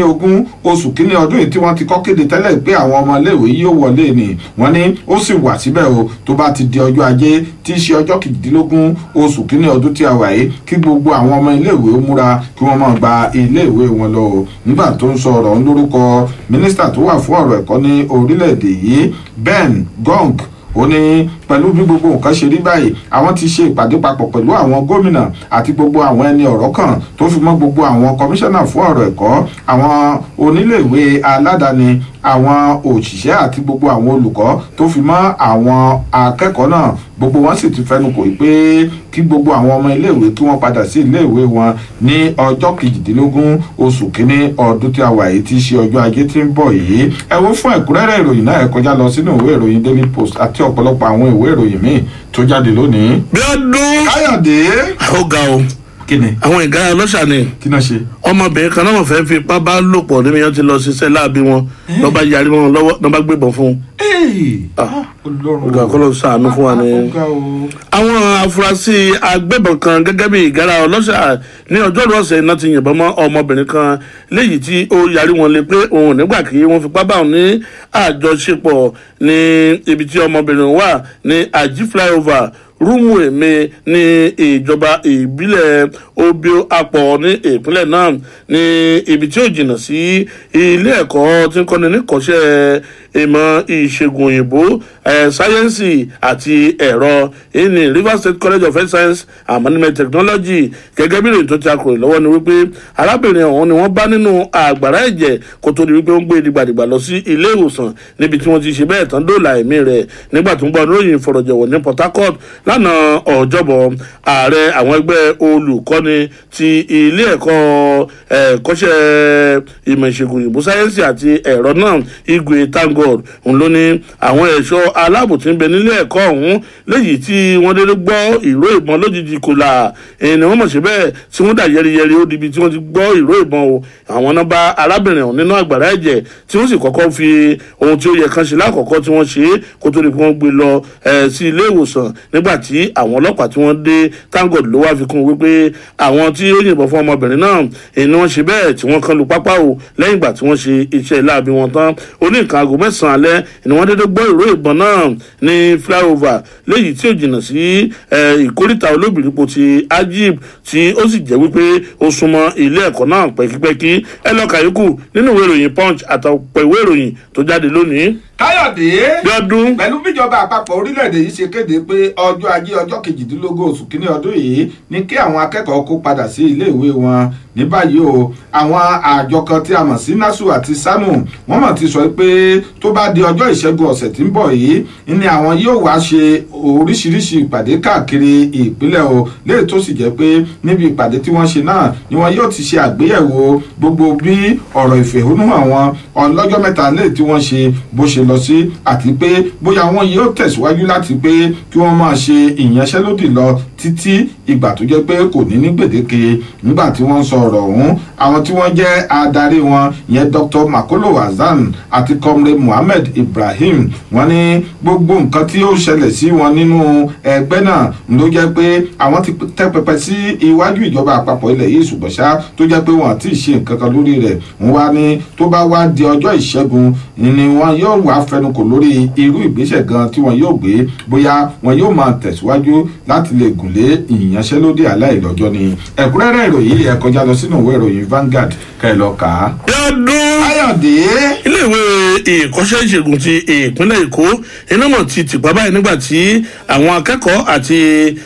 oṣù kínní ọdún yìí tí wọ́n ti kọ́ kéde tẹ́lẹ̀ pé àwọn ọmọ iléèwé yóò wọlé ni wọ́n ní ó sì wà síbẹ̀ o tó bá ti di ọjọ́ ajé tí í ṣe ọjọ́ 18 oṣù kínní ọdún tí a wà yìí kí gbogbo àwọn ọmọ iléèwé ó múra kí wọ́n máa gba iléèwé wọn lọ o nígbà tó ń sọ ọ̀rọ̀ lórúkọ mínísítà tó wà fún ọ̀rọ̀ ẹ̀kọ́ ní orílẹ̀-èdè yìí Ben Gong ó ní pẹ̀lú bí gbogbo nǹkan ṣe rí báyìí àwọn ti ṣe ìpàdé papọ̀ pẹ̀lú àwọn gómìnà àti gbogbo àwọn ẹni ọ̀rọ̀ kan tó fi mọ́ gbogbo àwọn kọmíṣánná fún ọ̀rọ̀ ẹ̀kọ́ àwọn oníléèwé aládàáni àwọn òṣìṣẹ́ àti gbogbo àwọn olùkọ́ tó fi mọ́ àwọn akẹ́kọ̀ọ́ náà gbogbo wọn sì ti fẹnu kò pé kí gbogbo àwọn ọmọ iléèwé kí wọ́n padà sí iléèwé wọn ní ọjọ́ 18 oṣù kínní ọdún tí a wà yìí tí í ṣe ọjọ́ ajé tí ń bọ̀ yìí ẹ wo fún ẹ̀kúnrẹ́rẹ́ ìròyìn náà ẹ kọjá lọ sínú ìwé ìròyìn Daily Post àti ọ̀pọ̀lọpọ̀ àwọn ìwé ìròyìn míì tó jáde lónìí. bí ọdún káyọ̀dé. ó ga o kíni. àwọn ìgárá ọlọ́ṣà ni. kí náà ṣe. ọmọbìnrin kan náà fẹ́ fi ipá bá lò pọ̀ níbi yẹn ti lọ ṣiṣẹ́ láàbí wọn lọ́ba yarí wọn lọ́wọ́ lọ́ba gbébọn fún un. ọgá kọ́lọ́ ṣàánú fún wa ni. àwọn afurasí agbébọn kan gẹ́gẹ́ bí ìgárá ọlọ́ṣà ní ọjọ́rú ọ̀sẹ̀ náà ti yìnbọn mọ́ ọmọbìnrin kan léyìí tí ó yarí wọn lé pé òun ò nígbà kí wọ́n fipá bá òun ní àjọṣepọ̀ ní ibi tí ọmọbìnrin wà ní Àjí flyover rúmù èmi ní ìjọba ìbílẹ̀ Obio Apọ̀ ní ìpínlẹ̀ náà ní ibi tí ó jìnnà sí ilé ẹ̀kọ́ tí ń kọ́ni níkọ́ṣẹ́ ìmọ̀ ìṣègùn òyìnbó sáyẹ́ǹsì àti ẹ̀rọ ní Rivers State College of Health Science and Management Technology gẹ́gẹ́ bí ìròyìn tó ti akọ̀ròyìn lọ́wọ́ ni wípé arábìnrin ọ̀hún ni wọ́n bá nínú àgbàrá ẹ̀jẹ̀ kó tó di wípé ó ń gbé dìgbàdìgbà lọ sí ilé ìwòsàn níbi tí wọ́n ti ṣe bẹ́ẹ̀ tán dóòlà ẹ̀mí rẹ̀ nígbà tó ń bọ̀ lóyìn ìfọ̀rọ̀jọ̀wọ̀ ní Port Harcourt lánàá ọjọ́bọ̀ ààrẹ àwọn ẹgbẹ́ olùkọ́ni ti ilé ẹ̀kọ́ ẹ̀kọ́ṣẹ́ ìmọ̀ ìṣègùn òyìnbó sáyẹ́ǹsì àti ẹ̀rọ náà Igwe Tangod òun ló ní àwọn ẹ̀ṣọ́ aláàbò tí ń bẹ nílé ẹ̀kọ́ ọ̀hún léyìí tí wọ́n dédé gbọ́ ìró ìbọn lójijì kò là ni wọ́n mọ̀ sí bẹ́ẹ̀ tí wọ́n dà yẹriyẹri ó dibi tí wọ́n ti gbọ́ ìró ìbọn o àwọn náà bá arábìnrin ọ̀hún nínú àgbàrá ẹ̀jẹ̀ tí wọ́n sì kọ́kọ́ fi ohun tí ó yẹ kan ṣe lákọ̀ọ́kọ́ tí wọ́n ṣe kó tó di pé wọ́n gbé lọ sí ilé ìwòsàn nígbà tí àwọn ọlọ́pàá tí wọ́n dé Tangod ló wá fi kún wípé àwọn tí ó yìnbọn fún ọmọbìnrin náà ni wọ́n ṣe bẹ́ẹ̀ tí wọ́n kan lu pápá o lẹ́yìn ìgbà tí wọ́n ṣe iṣẹ́ láabi wọn tán ó ní nǹkan aago 9 alẹ́ ni wọ́n dédé gbọ́ ìró ìbọn náà ní flyover léyìí tí ó jìnnà sí ìkóríta olóbìrípo ti Ajib tí ó sì jẹ́ wípé ó súnmọ́ ilé ẹ̀kọ́ náà pẹ́kípẹ́kí ẹ lọ kà yòókù nínú ìwé ìròyìn Punch àtàwọn ìwé ìròyìn tó jáde lónìí. káyọ̀dé Bíọ́dún. pẹ̀lú bíjọba àpapọ̀ orílẹ̀-èdè yìí ṣe kéde pé ọjọ́ ajé ọjọ́ 18 oṣù kínní ọdún yìí ní kí àwọn akẹ́kọ̀ọ́ kó padà sí iléèwé wọn ní báyìí o àwọn àjọ kan tí a mọ̀ sí NASU àti SANU wọ́n mọ̀ ti sọ pé tó bá di ọjọ́ ìṣẹ́gun ọ̀sẹ̀ tí ń bọ̀ yìí ni àwọn yóò wá ṣe oríṣiríṣi ìpàdé káàkiri ìpínlẹ̀ o léyìí tó sì jẹ́ pé níbi ìpàdé tí wọ́n ṣe náà ni wọ́n yóò ti ṣe àgbéyẹ̀wò gbogbo bí ọ̀rọ̀ ìfẹ̀hónúhàn wọn ọlọ́jọ́ mẹ́ta léyìí tí wọ́n ṣe bó ṣe lọ sí àti pé bóyá wọn yóò tẹ̀síwájú láti pé kí wọ́n máa ṣe ìyanṣẹ́lódì lọ títí ìgbà tó jẹ́ pé kò ní ní gbèdéke. Nígbà tí wọ́n sọ ọ̀rọ̀ ọ̀hún, àwọn tí wọ́n jẹ́ adarí wọn ìyẹn Dr. Makolo Hasan àti Comrade Muhammed Ibrahim, wọ́n ní gbogbo nǹkan tí ó ṣẹlẹ̀ sí wọn nínú ẹgbẹ́ náà ló jẹ́ pé àwọn ti tẹ́ pẹpẹ sí iwájú ìjọba àpapọ̀ ilẹ̀ yìí, ṣùgbọ́n ṣá tó jẹ́ pé wọ́n ti ṣe nǹkan kan lórí rẹ̀. Wọ́n wá ní tó bá wá di ọjọ́ ìṣẹ́gun ni wọ́n yóò wá fẹnukò lórí irú ìgbésẹ̀ gan tí wọ́n yóò gbé, bóyá wọ́n yóò máa tẹ̀síwájú láti lè gùnlé ìyanṣẹ́lódì aláìlọ́jọ́ ni. Ẹ̀kúnrẹ́rẹ́ ìròyìn ẹ kọjá lọ sínú ìwé ìròyìn Vanguard kẹ́ ẹ lọ kà á. Káyọ̀dé. Iléèwé ìkọ́ṣẹ́ ìṣègùn ti ìpínlẹ̀ Èkó iná mọ̀ ti tìpá báyìí nígbà tí àwọn akẹ́kọ̀ọ́ àti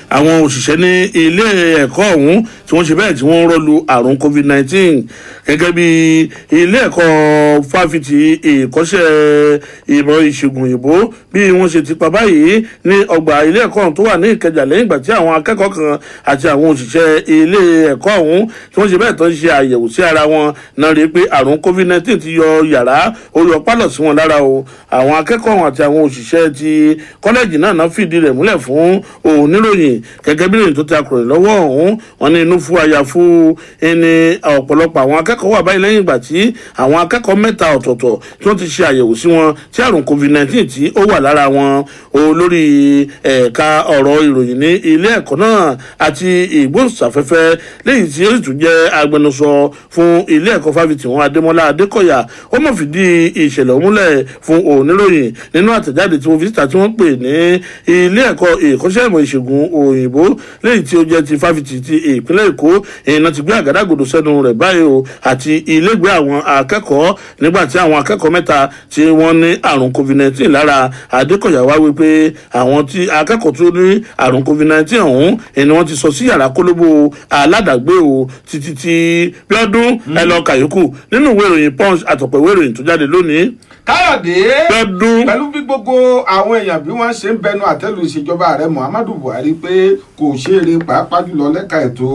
àwọn òṣìṣẹ́ ní ilé ẹ̀kọ́ ọ̀hún tí wọ́n ṣe bẹ́ẹ̀ tí wọ́n rọ́lu àrùn COVID-19 gẹ́gẹ́ bí ilé ẹ̀kọ́ fáfitì ìkọ́ṣẹ́ ìmọ̀ ìṣègùn òyìnbó bí wọ́n ṣe tìpá báyìí ní ọgbà ilé ẹ̀kọ́ ọ̀hún tó wà ní Ìkẹjà lẹ́yìn ìgbà tí àwọn akẹ́kọ̀ọ́ kan àti àwọn òṣìṣẹ́ ilé ẹ̀kọ́ ọ̀hún tí wọ́n ṣe bẹ́ẹ̀ tó ń ṣe àyẹ̀wò sí ara wọn náà rí i pé àrùn COVID-19 ti yọ yàrá orí ọpálọ̀ sí wọn lára o. Àwọn akẹ́kọ̀ọ́ ọ̀hún àti àwọn òṣìṣẹ́ ti kọ́lẹ́jì náà fìdí rẹ̀ múlẹ̀ fún oníròyìn gẹ́gẹ́ bí ìròyìn tó ti akọ̀ròyìn lọ́wọ́ ọ̀hún. Wọ́n ní inú fún àyàfu ẹni ọ̀pọ̀lọpọ̀ àwọn akẹ́kọ̀ọ́ wà báyìí lẹ́yìn ìgbà tí àwọn akẹ́kọ̀ọ́ mẹ́ta ọ̀tọ̀ọ̀tọ̀ tí wọ́n ti ṣe àyẹ̀wò sí wọn tí àrùn COVID-19 tí ó wà lára wọn. Olórí ẹ̀ka ọ̀rọ̀ ìròyìn ní ilé ẹ̀kọ́ náà àti ìgbóhùnsáfẹ́fẹ́ lẹ́yìn tí ó sì tún jẹ́ agbẹnusọ fún ilé ẹ̀kọ́ fáfitì wọn Adémọ́lá Adékọ̀yà ó mọ̀ fìdí ìṣẹ̀lẹ̀ múlẹ̀ fún oníròyìn nínú àtẹ̀jáde tí wọ́n fi síta tí wọ́n pè ní ilé ẹ̀kọ́ ìkọ́ṣẹ́ ìmọ̀ ìṣègùn òyìnbó lẹ́yìn tí ó jẹ́ ti fáfitì ti ìpínlẹ̀ Èkó èèyàn ti gbé àgádágodo sẹ́nu rẹ̀ báyìí o àti ilégbé àwọn akẹ́kọ̀ọ́ nígbà tí àwọn akẹ́kọ̀ọ́ mẹ́ta tí wọ́n ní àrùn COVID-19 lára. Adékọ̀yà wá wípé àwọn tí akẹ́kọ̀ọ́ tó ní àrùn COVID-19 ọ̀hún ni wọ́n ti sọ sí yàrá kólóbó aládàgbé o títí tí Bíọ́dún ẹ lọ kàyókù nínú ìwé ìròyìn Punch àtọ̀pọ̀ ìwé ìròyìn tó jáde lónìí. Káyọ̀dé pẹ̀lú bí gbogbo àwọn èèyàn bí wọ́n ṣe ń bẹnu àtẹ́lù ìṣèjọba ààrẹ Muhammadu Buhari pé kò ṣeré pàápàá jùlọ lẹ́ka ètò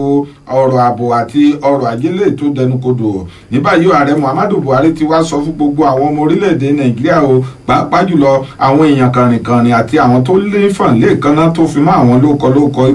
ọrọ̀ ààbò àti ọrọ̀ ajé lè tó dẹnukodò. Ní báyìí ààrẹ Muhammadu Buhari ti wá sọ fún gbogbo àwọn ọmọ orílẹ̀-èdè Nàìjíríà o pàápàá jùlọ àwọn èèyàn kànrìnkànrìn àti àwọn tó lé fàn lẹ́ẹ̀kanná tó fi mọ́ àwọn lóko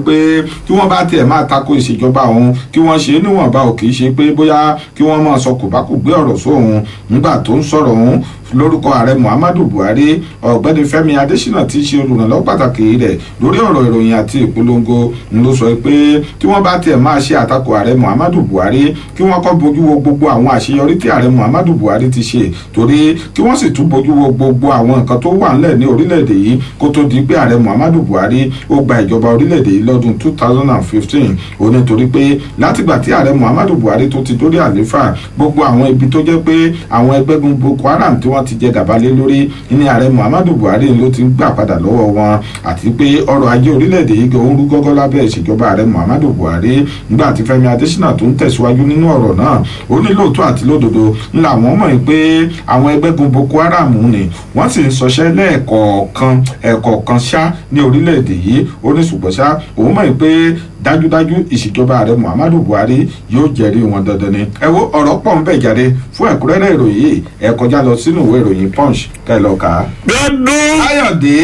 pé kí wọ́n bá tiẹ̀ máa tako ìṣèjọba òun kí wọ́n ṣe níwọ̀nba ò kì í ṣe pé bóyá kí wọ́n máa sọ kòbákùgbé ọ̀rọ̀ sóhun. Nígbà tó ń sọ̀rọ̀ òun lórúkọ ààrẹ Muhammadu Buhari, ọ̀gbẹ́ni Fẹ́mi Adésínà tí í ṣe olùrànlọ́wọ́ pàtàkì rẹ̀ lórí ọ̀rọ̀ ìròyìn àti ìpolongo ló sọ pé tí wọ́n bá tiẹ̀ máa ṣe àtakò ààrẹ Muhammadu Buhari kí wọ́n kọ́ bójú wo gbogbo àwọn àṣeyọrí tí ààrẹ Muhammadu Buhari ti ṣe, torí kí wọ́n sì tún bójú wo gbogbo àwọn nǹkan tó wà ńlẹ̀ ní orílẹ̀-èdè yìí kó tó di pé ààrẹ Muhammadu Buhari ó gba ìjọba orílẹ̀-èdè yìí lọ́dún 2015. ó ní torí pé látìgbà tí ààrẹ Muhammadu Buhari tó ti dórí àlééfà gbogbo àwọn ibi tó jẹ́ pé àwọn ẹgbẹ́gun Boko Haram tí wọ́n ti jẹ gàba lé lórí ní ààrẹ Muhammadu Buhari ló ti ń gbà padà lọ́wọ́ wọn, àti pé ọrọ̀ ajé orílẹ̀-èdè yìí gan rú gọ́gọ́ lábẹ́ ìṣèjọba ààrẹ Muhammadu Buhari. Nígbà tí Fẹ́mi Adésínà tó ń tẹ̀síwájú nínú ọ̀rọ̀ náà ó ní lóòótọ́ àti lódodo ńlá wọn mọ̀ pé àwọn ẹgbẹ́gun Boko Haram ni wọ́n sì ń sọṣẹ́ ẹ̀kọ̀ọ̀kan ṣá ní orílẹ̀-èdè yìí. ó ní ṣùgbọ́n ṣá òun mọ̀ pé dájúdájú ìṣèjọba ààrẹ Muhammadu Buhari yóò jẹ́rìí wọn dandan ni. ẹ wo ọ̀rọ̀ pọ̀ ń bẹ̀ jáde fún ẹ̀kúnrẹ́rẹ́ ìròyìn yìí ẹ kọjá lọ sínú ìwé ìròyìn Punch kẹ́ ẹ lọ kà á. Bíọ́dún Káyọ̀dé.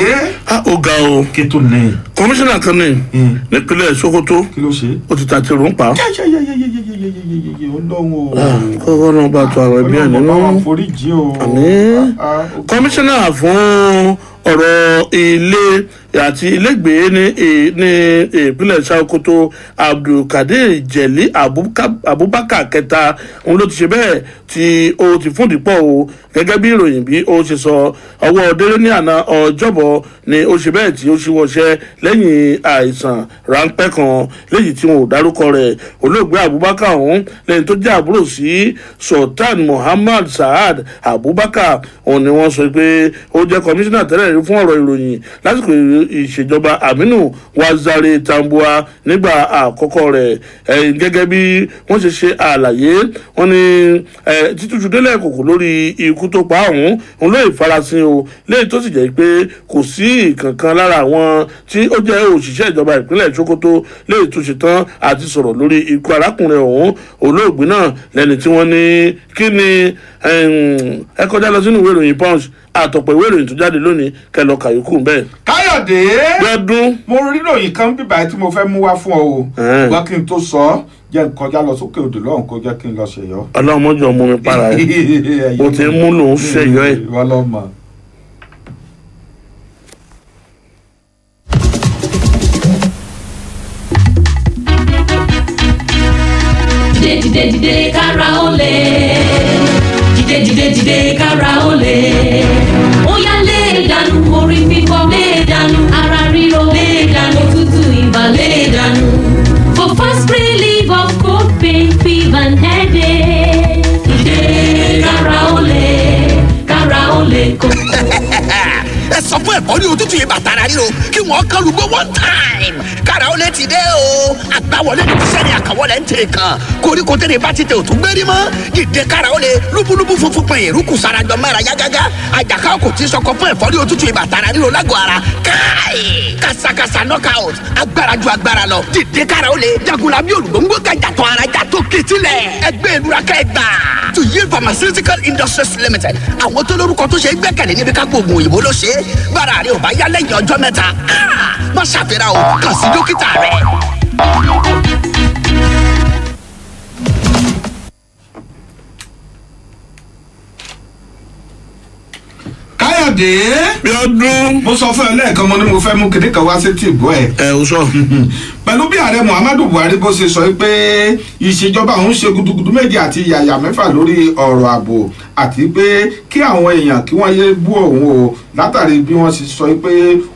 ó ga o. kí tó ní. Kọmíṣánná kan ní nípínlẹ̀ Sokoto kí ló ṣe. ó ti ta ti rún pa. Ọlọ́run o. kọ́kọ́ náà bá tó àwọn ẹbí ẹ̀ nínú. Ọlọ́run bá foríjì o. àmín. Kọmíṣánná fún ọ̀rọ̀ ilé àti ilégbèé ní ìpínlẹ̀ Sokoto Abdulkadir Jeli Abubakar kẹta òun ló ti ṣe bẹ́ẹ̀ tí ó ti fún dípọ̀ o gẹ́gẹ́ bí ìròyìn bí ó ṣe sọ. ọwọ́ délé ní àná ọjọ́bọ̀ ni ó ṣe bẹ́ẹ̀ tí ó ṣíwọ́ṣẹ́ lẹ́yìn àìsàn ráńpẹ́ kan léyìí tí wọn ò dárúkọ rẹ̀. olóògbé Abubakar ọ̀hún lẹ́yìn tó jẹ́ àbúrò sí Sultan Muhammad Saad Abubakar òun ni wọ́n sọ pé ó jẹ́ kọmíṣánná tẹ́lẹ̀ rí fún ọ̀rọ̀ ìròyìn lásìkò ìṣèjọba Aminu Waziri Tambuwa nígbà àkọ́kọ́ rẹ̀. gẹ́gẹ́ bí wọ́n ṣe ṣe àlàyé wọ́n ní títújú délẹ̀ kòkò lórí ikú tó pa òun ló ìfarasin o léyìí tó sì jẹ́ pé kò sí kankan lára àwọn tí ó jẹ́ òṣìṣẹ́ ìjọba ìpínlẹ̀ Sokoto léyìí tó ṣe tán àti sọ̀rọ̀ lórí ikú arákùnrin ọ̀hún. olóògbé náà lẹ́ni tí wọ́n ní kí ni ẹ kọjá lọ sínú ìwé ìròyìn Punch àtọ̀pọ̀ ìwé ìròyìn tó jáde lónìí kẹlọ kàyókù bẹ́ẹ̀. káyọ̀dé gbẹ́dún. mo rí ròyìn kan bíbá tí mo fẹ́ mú wá fún ọ o gbọ́ kí n tó sọ ọ́ jẹ́ n kọjá lọ sókè odò lọ́hùn kó jẹ́ kí n lọ ṣèyọ́. ọlọ́run mọ́jọ́ mú mi para ẹ̀ mo ti mú lòún ṣèyọ́ ẹ̀. ìwọ lọ mọ̀. dìde kára ó lè dìde kára ó lè ó yá lè dànù orí fífọ́ lè dànù ara ríro lè dànù òtútù ibà lè dànù for fast relief of cold pain fever and headache dìde kára ó lè kókó. ẹ sọ fún ẹ̀fọ́ ní òtútù ibà tara ríro kí wọ́n kán lùgbọ́ one time kára ó lè ti dé o àgbáwọlé ní sẹ́ni àkàwọlé ń tẹ̀ kan koríko tẹ̀lé bá ti tẹ̀ òtún gbérí mọ́ dìde kára ó lè lúbúlúbú funfun pẹ̀ yẹ̀rú kù sarajọ mẹ́ra yágágá àjàká kò tí sọkọ fún ẹ̀fọ́ ní òtútù ibà tara ríro lágọ̀ ara káì kàṣàkàṣà knockout agbára ju agbára lọ dìde kára ó lè jagunla bí olùgbòǹgbò gàjàtọ̀ ara jàtọ̀ kìtìlẹ̀ ẹgbẹ́ ìlúra kẹgbà Tuyi Pharmaceutical Industries Limited àwọn tó lórúkọ tó ṣe gbẹ́kẹ̀lé níbi ká gbóògùn òyìnbó ló ṣe bára rẹ ò bá yá lẹ́yìn ọjọ́ mẹ́ta má ṣàfihàn o kàn sí dókítà rẹ. káyọ̀dé bí ọdún. mo sọ fún ẹ lẹ́ẹ̀kan mo ní mo fẹ́ mú kinní kan wá sí tìbú ẹ̀. ẹ o sọ. pẹ̀lú bí ààrẹ Muhammadu Buhari bó ṣe sọ pé ìṣèjọba òun ṣe gudugudu méje àti yàyà mẹ́fà lórí ọ̀rọ̀ ààbò àti pé kí àwọn èèyàn kí wọ́n yé bú òun o látàrí bí wọ́n ṣe sọ pé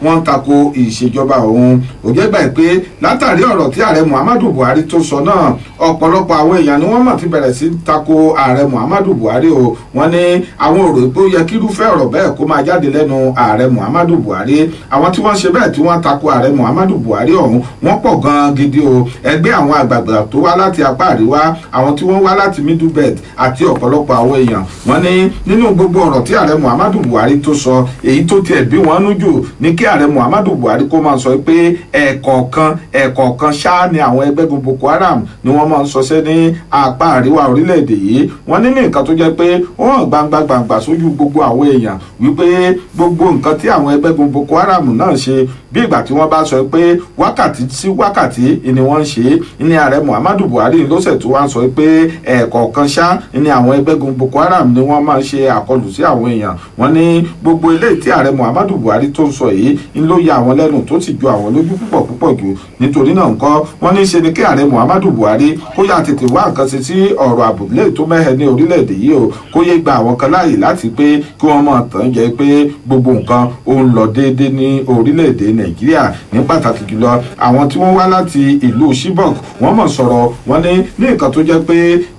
wọ́n ń tako ìṣèjọba òun òjẹ́ gbà pé látàrí ọ̀rọ̀ tí ààrẹ Muhammadu Buhari tó sọ náà ọ̀pọ̀lọpọ̀ àwọn èèyàn ni wọ́n mọ̀ ti bẹ̀rẹ̀ sí tako ààrẹ Muhammadu Buhari o wọ́n ní àwọn òrò pé ó yẹ kí irúfẹ́ ọ̀rọ̀ bẹ́ẹ̀ kó máa jáde lẹ́nu ààrẹ Muhammadu Buhari àwọn tí wọ́n ṣe bẹ́ẹ̀ tí wọ́n tako ààrẹ Muhammadu Buhari ọ̀hún wọ́n pọ̀ gan gidi o ẹgbẹ́ àwọn àgbààgbà tó wá láti apá àríwá àwọn tí wọ́n wá láti middle belt àti ọ̀pọ̀lọpọ̀ àwọn èèyàn wọ́n ní nínú gbogbo ọ̀rọ̀ tí ààrẹ Muhammadu Buhari tó sọ èyí tó tiẹ̀ bí wọ́n nú jù ní kí ààrẹ Muhammadu Buhari kó máa sọ pé ẹ̀ẹ̀kọ̀ọ̀kan ṣáá ni àwọn ẹgbẹ́gun Boko Haram ni wọ́n máa ń sọṣẹ́ ní apá àríwá orílẹ̀-èdè yìí wọ́n ní nǹkan tó jẹ́ pé ó hàn gbangba sójú gbogbo àwọn èèyàn wípé gbogbo nǹkan tí àwọn ẹgbẹ́gun Boko Haram náà ṣe bí ìgbà tí wọ́n bá sọ pé wákàtí sí wákàtí ni wọ́n ń ṣe ní ààrẹ Muhammadu Buhari lọ́sẹ̀ tó wá ń sọ pé ẹ̀ẹ̀kọ̀ọ̀kan ṣá ni àwọn ẹgbẹ́gun Boko Haram ni wọ́n máa ń ṣe àkọlù sí àwọn èèyàn wọ́n ní gbogbo eléyìí tí ààrẹ Muhammadu Buhari tó ń sọ yìí ń ló ya àwọn lẹ́nu tó sì ju àwọn lójú púpọ̀ jù nítorí náà nǹkan wọ́n ní ṣe ni kí ààrẹ Muhammadu Buhari kó yá tètè wá nǹkan ṣe sí ọ̀rọ̀ àbùlé tó mẹ́hẹ ní orílẹ̀-èdè yìí o kó yé gba àwọn kan láàyè láti pé kí wọ́n mọ̀ tán jẹ́ pé gbogbo nǹkan ó ń lọ déédéé ní orílẹ̀-èdè Nàìjíríà ní pàtàkì jùlọ àwọn tí wọ́n wá láti ìlú Chibok wọ́n mọ̀ sọ̀rọ̀ wọ́n ní nǹkan tó jẹ́ pé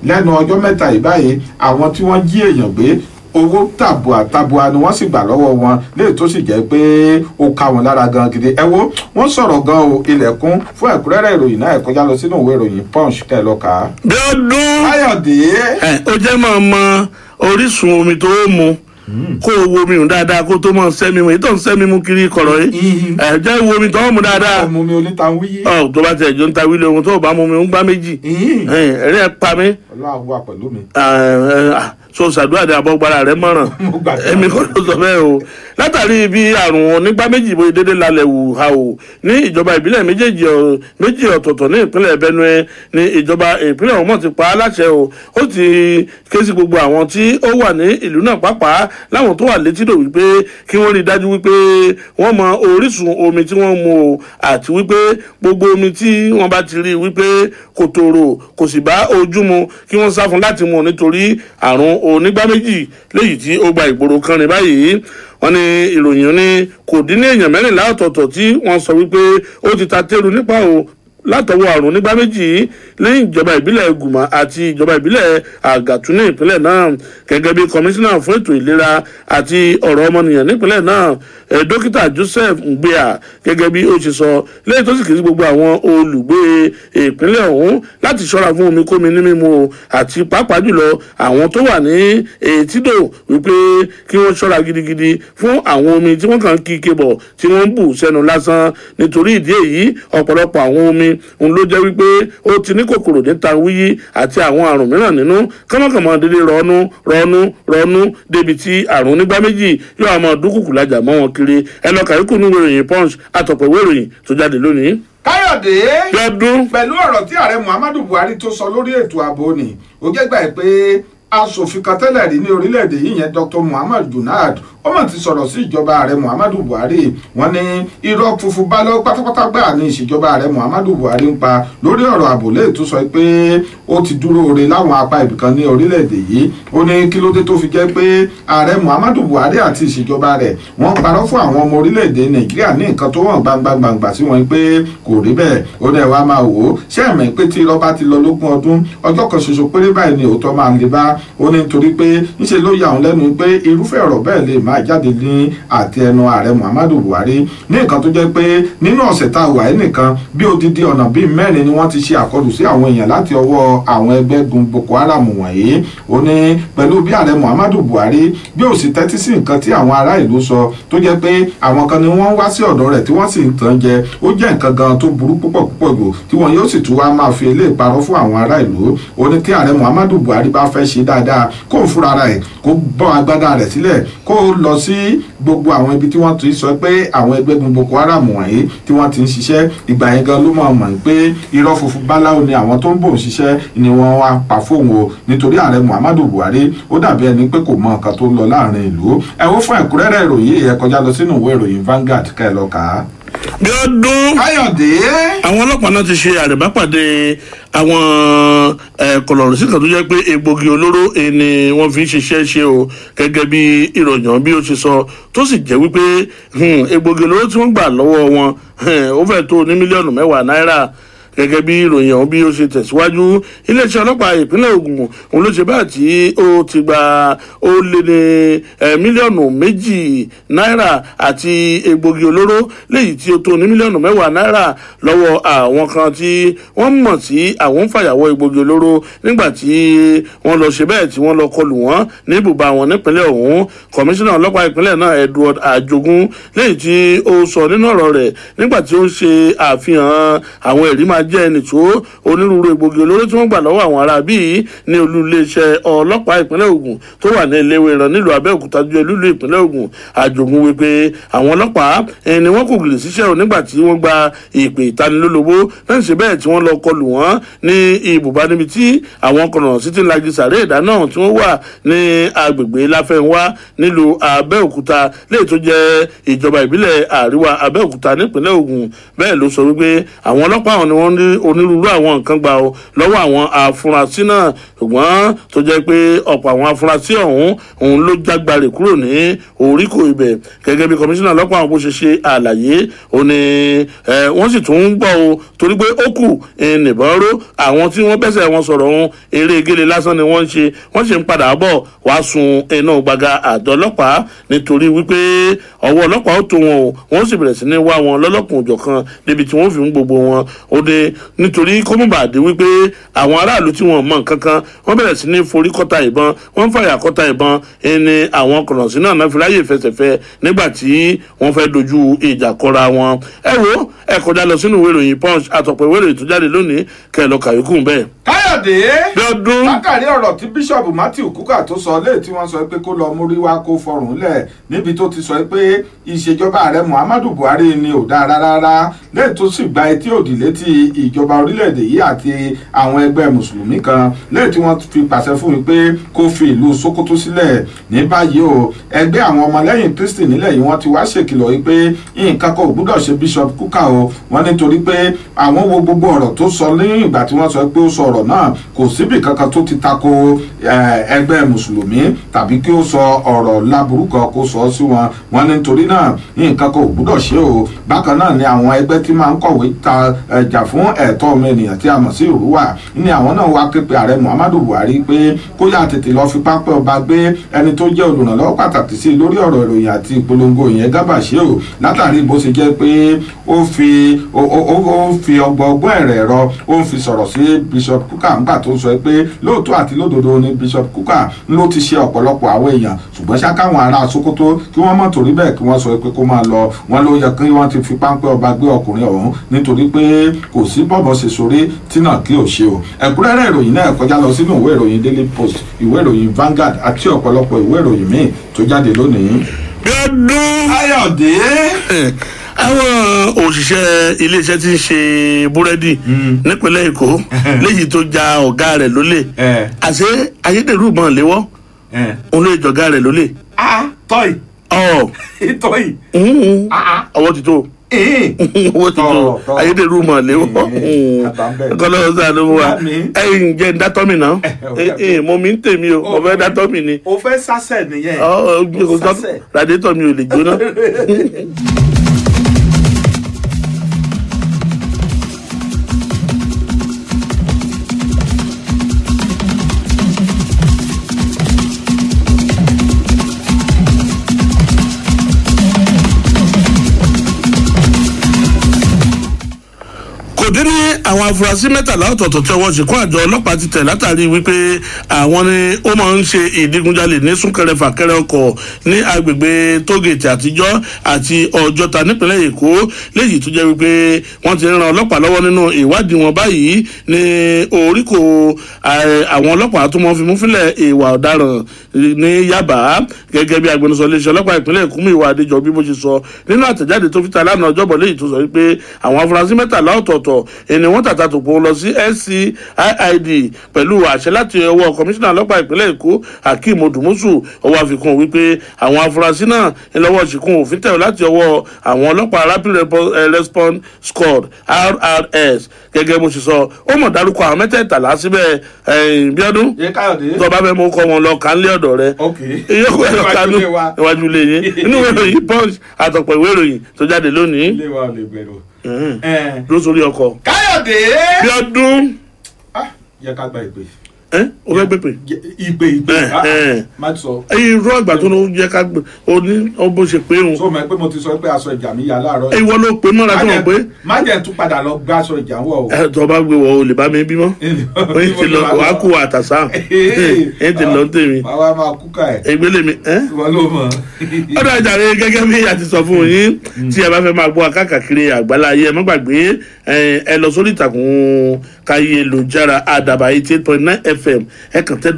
lẹ́nu ọjọ́ mẹ́ta ìbáyìí àwọn tí wọ́n jí èèyàn gbé owó tabua ni wọ́n sì gbà lọ́wọ́ wọn léyìí tó sì jẹ́ pé ó ká wọn lára gan gidi ẹ wo wọ́n sọ̀rọ̀ gan o ilẹ̀kùn fún ẹ̀kúnrẹ́rẹ́ ìròyìn náà ẹ kọjá lọ sínú ìwé ìròyìn Punch kẹ́ ẹ lọ kà á. bí ọdún. Káyọ̀dé. ó jẹ́ máa mọ orísun omi tó mu kó o wo omi hùn dáadáa kó tó mọ sẹ́mi mu èyí tó ń sẹ́mi mu kiri kọ̀rọ̀ yìí jẹ́ wo omi tó ń mu dáadáa. ọmọ mi ò ní ta wíyé. tó bá tẹ̀ jọ ń ta wílé ohun tó bá mu mi ń gbá méjì ẹ̀rí ẹ̀ pa mí. Ọlọ́run wà pẹ̀lú mi. so ṣàdúrà ní abọ́gbára rẹ̀ mọ̀ràn èmi kò ló sọ bẹ́ẹ̀ o látàrí bí àrùn onígbá méjì bóyá dédé lálẹ́ wù ha o ní ìjọba ìbílẹ̀ méjì ọ̀tọ̀ọ̀tọ̀ ní ìpínlẹ̀ Benue ní ìjọba ìpínlẹ̀ ọ̀hún ti pa á láṣẹ o ó ti ké sí gbogbo àwọn tí ó wà ní ìlú náà pàápàá láwọn tó wà létídò wípé kí wọ́n rí i dájú wípé wọ́n mọ orísun omi tí wọ́n mu o àti wípé gbogbo omi tí wọ́n bá ti rí i wípé kò tòrò kò sì bá ojú mu kí wọ́n sá fún láti mu nítorí àrùn onígbá méjì léyìí tí ó gba ìgboro kan ní báyìí wọ́n ní ìròyìn ní kò dín ní èèyàn mẹ́rìnlá ọ̀tọ̀ọ̀tọ̀ tí wọ́n sọ wípé ó ti ta tẹ́rù nípa o látọwọ́ àrùn nígbà méjì lẹ́yìn ìjọba ìbílẹ̀ Gùmà àti ìjọba ìbílẹ̀ Àgàtú ní ìpínlẹ̀ náà gẹ́gẹ́ bí kọmíṣánná fún ètò ìlera àti ọ̀rọ̀ ọmọnìyàn nípínlẹ̀ náà dókítà Joseph Ngbea gẹ́gẹ́ bí ó ṣe sọ lẹ́yìn tó sì kì í sí gbogbo àwọn olùgbé ìpínlẹ̀ ọ̀hún láti ṣọ́ra fún omi kómi ní mímu àti pàápàá jùlọ àwọn tó wà ní etídò wípé kí wọ́n ṣọ́ra gidigidi fún àwọn omi tí wọ́n kàn kí kébọ̀ tí wọ́n ń bù sẹ́nu lásán nítorí ìdí èyí ọ̀pọ̀lọpọ̀ àwọn omi òun ló jẹ́ wípé ó ti ní kòkòrò ní tanwíyí àti àwọn àrùn mìíràn nínú kọ́mọkànmọ́ dédé rọ́ọ̀nù débi tí àrùn onígbá méjì yóò àmọ́ dúkùkù lájà mọ́ wọn kiri ẹ lọ kàríkù nínú ìròyìn punch àtọ̀pọ̀ ìwé ìròyìn tó jáde lónìí. káyọ̀dé lọ́dún pẹ̀lú ọ̀rọ̀ tí ààrẹ muhammadu buhari tó sọ lórí ètò ààbò ni ó jẹ́ gbà pé aṣòfin kan tẹ́lẹ̀ rí ní orílẹ̀-èdè yìí yẹn dr muhammad junad ó mọ̀ ti sọ̀rọ̀ sí ìjọba ààrẹ muhammadu buhari wọ́n ní irọ́ funfun bá lọ pátápátá gbà ní ìṣèjọba ààrẹ muhammadu buhari ń pa lórí ọ̀rọ̀ ààbò lè tó sọ pé ó ti dúró re láwọn apá ibìkan ní orílẹ̀-èdè yìí ó ní kí ló dé tó fi jẹ́ pé ààrẹ muhammadu buhari àti ìṣèjọba rẹ̀ wọ́n parọ́ fún àwọn ọmọ orílẹ̀-èdè nàìjíríà ní nǹkan tó wọ̀n gbangba sí wọn pé kò rí bẹ́ẹ̀ ó ní ẹ wá máa wò ó ṣé ẹ̀mẹ̀ pé tí irọ́ bá ti lọ lógún ọdún ọjọ́ kan ṣoṣo péré báyìí ni òótọ́ máa lè bá ó ní nítorí pé ńṣe ló yà òun lẹ́nu pé irúfẹ́ ọ̀rọ̀ bẹ́ẹ̀ lè máa jáde ní àti ẹnu ààrẹ muhammadu buhari ní nǹkan tó jẹ́ pé nínú ọ̀sẹ̀ tá a wà yìí nìkan bí odidi ọ̀nà bíi mẹ́rin ni wọ́n ti ṣe àkọlù sí àwọn èèyàn láti ọwọ́ àwọn ẹgbẹ́ gun boko haram wọ̀nyí ó ní pẹ̀lú bí ààrẹ muhammadu buhari bí ó sì tẹ́tí sí nǹkan tí àwọn ará ìlú sọ tó jẹ́ pé àwọn kan ni wọ́n wá sí ọ̀dọ̀ rẹ̀ tí wọ́n sì ń tàn jẹ ó jẹ́ nǹkan gan tó burú púpọ̀ jù tí wọn yóò sì tún wá máa fi eléyìí parọ́ fún àwọn ará ìlú ó ní kí ààrẹ muhammadu buhari bá fẹ́ ṣe dáadáa kó ń fúnra rẹ̀ kó bọ́ agbádá rẹ̀ sílẹ̀ kó lọ sí gbogbo àwọn ibi tí wọ́n ti sọ pé àwọn ẹgbẹ́ gun boko haram wọ̀nyí tí wọ́n ti ń ṣiṣẹ́ ìgbà yẹn gan ló mọ̀ pé irọ́ funfun báláwo ni àwọn tó ń bò ń ṣiṣẹ́ ni wọ́n wá pa fóun o nítorí ààrẹ muhammadu buhari ó dàbí ẹni pé kò mọ nǹkan tó ń lọ láàrin ìlú ẹ wo fún ẹ̀kúnrẹ́rẹ́ ìròyìn ẹ kọjá lọ sínú ìwé ìròyìn Vanguard ká ẹ lọ kà á. bí ọdún káyọ̀dé àwọn ọlọ́pàá náà ti ṣe àrèbápàdé àwọn kọlọ̀rọ̀sí kan tó jẹ́ pé egbògi olóró ni wọ́n fi ń ṣiṣẹ́ ṣe o gẹ́gẹ́ bí ìròyìn bí ó ṣe sọ tó sì jẹ́ wípé egbògi olóró tí wọ́n gbà lọ́wọ́ wọn ó fẹ́ tó ní mílíọ̀nù 10 náírà gẹ́gẹ́ bí ìròyìn ọ̀hún bí ó ṣe tẹ̀síwájú iléeṣẹ́ ọlọ́pàá ìpínlẹ̀ Ògùn òun ló ṣe báyìí tí ó ti gba ó lé ní mílíọ̀nù 2 náírà àti egbògi olóró léyìí tí ó tó ní mílíọ̀nù 10 náírà lọ́wọ́ àwọn kan tí wọ́n mọ̀ sí àwọn fàyàwọ́ egbògi olóró nígbà tí wọ́n lọ ṣe bẹ́ẹ̀ tí wọ́n lọ kọlù wọ́n ní ibùba wọn nípínlẹ̀ ọ̀hún kọmíṣánná ọlọ́pàá ìpínlẹ̀ náà Edward Ajogun léyìí tí ó sọ nínú ọ̀rọ̀ rẹ̀ nígbà tí ó ń ṣe àfihàn àwọn ẹ̀rí máa jẹ́ ẹni tó onírúurú egbògi olóró tí wọ́n gbà lọ́wọ́ àwọn ará bíi ní olú iléeṣẹ́ ọlọ́pàá ìpínlẹ̀ Ògùn tó wà ní Eléwéran nílùú Abẹ́òkúta ju olú ìpínlẹ̀ Ògùn Àjògùn wípé àwọn ọlọ́pàá ni wọ́n kò gìlì síṣẹ́ o nígbà tí wọ́n gba ìpè ìtanilólobó náà ṣe bẹ́ẹ̀ tí wọ́n lọ kọlù wọ́n ní ibùba níbi tí àwọn kọ̀nà sí ti ń lagi sàré ìdáná tí wọ́n wà ní agbègbè Láfẹ́nwá nílùú Abẹ́òkúta léyìí tó jẹ́ ìjọba ìbílẹ̀ àríwá Abẹ́òkúta nípínlẹ̀ Ògùn bẹ́ẹ̀ ló sọ wípé àwọn ọlọ́pàá wọn ni wọ́n ní onírúurú àwọn nǹkan gbà ó lọ́wọ́ àwọn afurasí náà ṣùgbọ́n tó jẹ́ pé ọ̀pọ̀ àwọn afurasí òun ló jágbárè kúrò ní oríkò ibẹ̀ gẹ́gẹ́ bí kọmíṣánná ọlọ́pàá àwọn bó ṣe ṣe àlàyé ó ní wọ́n sì tún ń gbọ́ o torí pé ó kù nìbọn ró àwọn tí wọ́n bẹ́sẹ̀ wọn sọ̀rọ̀ ohun eré gélé lásán ni wọ́n ṣe ń padà bọ̀ wá sun iná gbaga àjọ ọlọ́pàá nítorí wípé ọwọ́ ọlọ́pàá ó tó wọn o wọ́n sì bẹ̀rẹ̀ sí ní wá wọn lọ́lọ́kùn òjọ̀kan débi tí wọ́n fi ń gbogbo wọn ó dé nítorí kọ́mọ̀bàdé wípé àwọn aráàlú tí wọ́n mọ̀ nǹkan kan wọ́n bẹ̀rẹ̀ sí ní forí kọ́ta ìbọn wọ́n fàyà kọ́ta ìbọn ẹni àwọn kọ̀nọ̀sí náà fi ráyè fẹsẹ̀fẹ́ nígbà tí wọ́n fẹ́ dojú ìjà kọra wọn. ẹ wo ẹ kọjá lọ sínú ìwé ìròyìn Punch àtọ̀pọ̀ ìwé ìròyìn tó jáde lónìí kẹ́ ẹ lọ kàwékù bẹ́ẹ̀. káyọ̀dé lọ́dún látàrí ọ̀rọ̀ tí bíṣọ̀bù Matthew Kúkà tó sọ léè tí wọ́n sọ pé kó lọ mórí wá kó fọrùn lẹ̀ níbi tó ti sọ pé ìṣèjọba ààrẹ Muhammadu Buhari ni ò dára rárá léè tó sì gba etí òdì létí ìjọba orílẹ̀-èdè yìí àti àwọn ẹgbẹ́ mùsùlùmí kan léè tí wọ́n fi pàṣẹ fún mi pé kó fi ìlú Sokoto sílẹ̀ ní báyìí o ẹgbẹ́ àwọn ọmọlẹ́yìn Kristi nílẹ̀ yìí wọ́n ti wá ṣèkìlọ̀ yìí pé nǹkan kan ò gbúdọ̀ ṣe Bishop Kúkà o wọ́n nítorí pé àwọn wo gbogbo ọ̀rọ̀ tó sọ ní ìgbà tí wọ́n sọ pé ó sọ ọ̀rọ̀ náà kò síbì kankan tó ti tako ẹgbẹ́ mùsùlùmí tàbí kí ó sọ ọ̀rọ̀ láburú kan kó sọ sí wọn wọ́n nítorí náà nǹkan kan ò gbúdọ̀ ṣe o bákan náà ni àwọn ẹgbẹ́ tí máa ń kọ̀wé jà fún ẹ̀tọ́ ọmọ ènìyàn tí a mọ̀ sí Ìrúwà ní àwọn náà wá képe ààrẹ Muhammadu Buhari pé kó yá tètè lọ fi pápẹ́ ọba gbé ẹni tó jẹ́ olùrànlọ́wọ́ pàtàkì sí lórí ọ̀rọ̀ ìròyìn àti ìpolongo ìyẹn Garba Shehu látàrí bó ṣe jẹ́ pé ó fi ọgbọ́n ẹ̀rẹ̀ ẹ̀rọ ó ń fi sọ̀rọ̀ sí Bishop Kúkà Kúkà ńgbà tó ń sọ pé lóòótọ́ àti lódodo ni Bishop Kúkà ló ti ṣe ọ̀pọ̀lọpọ̀ àwọn èèyàn ṣùgbọ́n ṣá káwọn ará Sókótó kí wọ́n mọ̀ torí bẹ́ẹ̀ kí wọ́n sọ pé kó máa lọ wọn ló yẹ kí wọ́n ti fi páńpẹ́ ọba gbé ọkùnrin ọ̀hún nítorí pé kò sí bọ́bọ̀ ṣe sórí tí náà kí ò ṣe o ẹ̀kúnrẹ́rẹ́ ìròyìn náà kọjá lọ sínú ìwé ìròyìn Daily Post ìwé ìròyìn Vanguard àti ọ̀pọ̀lọpọ̀ ìwé ìròyìn míì tó jáde lónìí. Bíọ́dún Ayọ̀dé. àwọn òṣìṣẹ́ iléeṣẹ́ tí ń ṣe búrẹ́dì nípínlẹ̀ Èkó léyìí tó ja ọ̀gá rẹ̀ lólè àṣé ayédèrú ìbọn léwọ́ òun ló jọ̀gá rẹ̀ lólè. tọ́yì. tọ́yì. ọwọ́ ti tó owó ti tó ayédèrú mọ̀ léwọ́ kọ́lọ́ sàánú wa ẹ̀yìn jẹ́ dátọ́mì náà mo mi ń tèmi o mo fẹ́ dátọ́mì ni. o fẹ́ sásẹ̀ nìyẹn. radiétọ̀ mi ò lè jóná. kò dín ní àwọn afurasí mẹ́tàlá ọ̀tọ̀ọ̀tọ̀ tí ọwọ́ ṣìkún àjọ ọlọ́pàá ti tẹ̀ látàrí wípé àwọn ni ó máa ń ṣe ìdígunjalè ní súnkẹrẹ fàkẹrẹ ọkọ̀ ní agbègbè tógèètì àtijọ́ àti ọjọ́ta nípínlẹ̀ Èkó léyìí tó jẹ́ wípé wọ́n ti ran ọlọ́pàá lọ́wọ́ nínú ìwádìí wọn báyìí ní oríkò àwọn ọlọ́pàá tó máa fi mú fílẹ̀ ìwà ọ̀daràn ní Yaba gẹ́gẹ́ bí agbẹnusọ iléeṣẹ́ ọlọ́pàá ìpínlẹ̀ Èkó Múyìwá Adéjọbí bó ṣe sọ nínú àtẹ̀jáde tó fi ta lánàá ọjọ́bọ̀ léyìí tó sọ wípé àwọn afurasí mẹ́tàlá ọ̀tọ̀ọ̀tọ̀ ẹni wọ́n tàta tòpó lọ sí SCID pẹ̀lú àṣẹ láti ọwọ́ kọmíṣánná ọlọ́pàá ìpínlẹ̀ Èkó Hakeem Odùmọ́sù ọwọ́ àfikún wípé àwọn afurasí náà ńlọ́wọ́ ṣìkún òfin tẹ̀ láti ọwọ́ àwọn ọlọ́pàá Rapid Response Squad RRS gẹ́gẹ́ bó ṣe sọ ó mọ̀ dárúkọ àwọn mẹ́tẹ̀ẹ̀tàlá síbẹ̀ Bíọ́dún tó bá fẹ́ mú kọ́ wọn lọ kàn lé ọ̀dọ̀ rẹ ìyókù ẹ̀ lọ kánú iwájú ilé yín inú ìwé ìròyìn Punch àtọ̀pọ̀ ìwé ìròyìn tó jáde lónìí ló sórí ọkọ̀. Káyọ̀dé. Bíọ́dún. yẹ ká gba ìpè. o fẹ́ gbé pè. ìpè má sọ. irú àgbà tó ló jẹ́ ká gbé o ní bó ṣe pé òun. sọ ma pé mo ti sọ pé aṣọ ìjà mi yà láàárọ̀. ìwọ ló pè mọ́ra tó mọ̀ pé. má jẹ́ tún padà lọ gbé aṣọ ìjà wọ̀ o. tó bá gbé wọ o lè bá mi bímọ. oyin ti lọ wàá kú àtàsá. ẹ ti lọ tèmi. àwa máa kú ká ẹ. ìgbélé mi. ìwọ ló mọ. ọ̀dọ̀ àjàre gẹ́gẹ́ bí a ti sọ fún yín tí ẹ bá fẹ́ máa gbọ́ akákàkiri àgbáláyé ẹ má gbàgbé ẹ lọ sórí ìtàkùn káyélujára àdàbà 88.9 FM ẹ kàn tẹ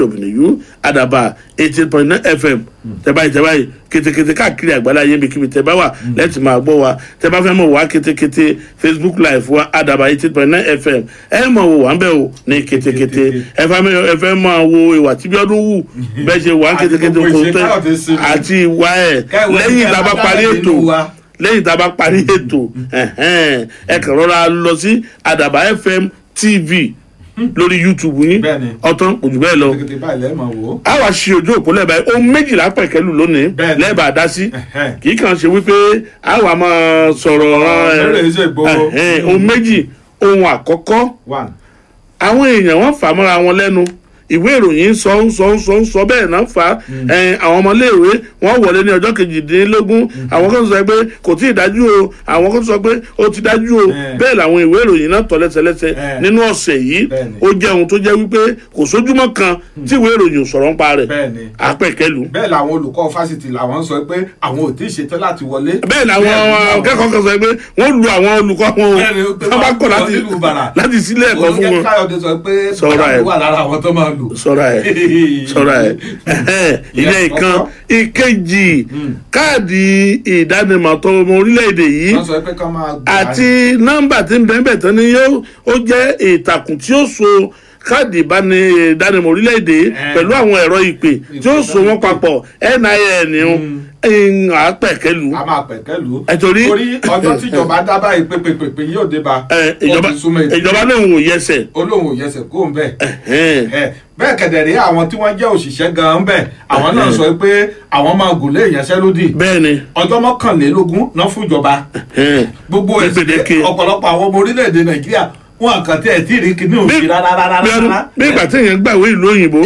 www.adaba 88.9 FM tẹ́báyì kétékété káàkiri àgbáláyé ibikíbi tẹ́ bá wà lẹ́tì máa gbọ́ wa tẹ́ bá fẹ́ mọ̀ wá kétékété Facebook live wa àdàbà 88.9 FM ẹ mọ̀ wò wá ń bẹ̀ wò ní kétékété ẹ fẹ́ máa wo ìwà tí Bíọ́dún wù bẹ́ẹ̀ ṣe wà kétékété kò tẹ́ àti ìwà ẹ̀ lẹ́yìn tá a bá parí ètò lẹ́yìn tá a bá parí ètò ẹ kàn rọra lọ sí àdàbà FM TV lórí YouTube yín ọtán ojú bẹ́ẹ̀ lọ a wá ṣe ojú òpó lẹ́ẹ̀bà ohun méjìlá pẹ̀kẹ́lù lónìí lẹ́ẹ̀bà dá sí kì í kàn ṣe wípé a wà máa sọ̀rọ̀ ohun méjì ohun àkọ́kọ́ àwọn èèyàn wọ́n fà mọ́ra wọn lẹ́nu ìwé ìròyìn sọ bẹ́ẹ̀ náà fà á àwọn ọmọléèwé wọ́n wọlé ní ọjọ́ kejìdínlógún àwọn kan sọ pé kò tí ì dájú o àwọn kan sọ pé ó ti dájú o bẹ́ẹ̀ làwọn ìwé ìròyìn náà tọ́ lẹ́sẹlẹ́sẹ nínú ọ̀sẹ̀ yìí ó jẹ́ ohun tó jẹ́ wípé kò sójúmọ́ kan tí ìwé ìròyìn sọ̀rọ̀ ń pa rẹ̀ àpẹ̀kẹ́lu. bẹ́ẹ̀ làwọn olùkọ́ fásitì làwọn sọ pé àwọn ò tí ì ṣetán láti wọlé. bẹ́ẹ̀ làwọn akẹ́kọ̀ọ́ kan sọ pé wọ́n lu àwọn olùkọ́ wọn o wọ́n bá kọ̀ láti sílẹ̀ ẹ̀kọ́ fún wọn. sọ́ra ẹ̀ ilé ìkan ìkejì káàdì ìdánimọ̀ tó ọmọ orílẹ̀-èdè yìí àti nọ́mbà tí ń bẹ̀ẹ̀ tán ni ó jẹ́ ìtàkùn tí ó so káàdì ìdánimọ̀ orílẹ̀-èdè pẹ̀lú àwọn ẹ̀rọ ìpè tí ó so wọ́n papọ̀ NIN àpẹ̀kẹ́lu. a máa pẹ̀kẹ́lu. torí ọjọ́ tíjọba dábàá ìpèpèpè yóò dé bá. ìjọba náà wò yẹsẹ̀. olóhùn yẹsẹ̀ kó ń bẹ̀. bẹ́ẹ̀ kẹ̀dẹ̀rẹ́ àwọn tí wọ́n jẹ́ òṣìṣẹ́ gan-an bẹ̀ àwọn náà sọ pé àwọn máa gùn lé ìyanṣẹ́lódì. bẹ́ẹ̀ni. ọjọ́ 21 náà fún ìjọba. gbogbo ọ̀pọ̀lọpọ̀ àwọn ọmọ orílẹ̀-èdè Nàìjíríà wọn kàn tí ẹ tí rí kíní òsì rárá. bí ìgbà tí èèyàn gbàwé ìlú òyìnbó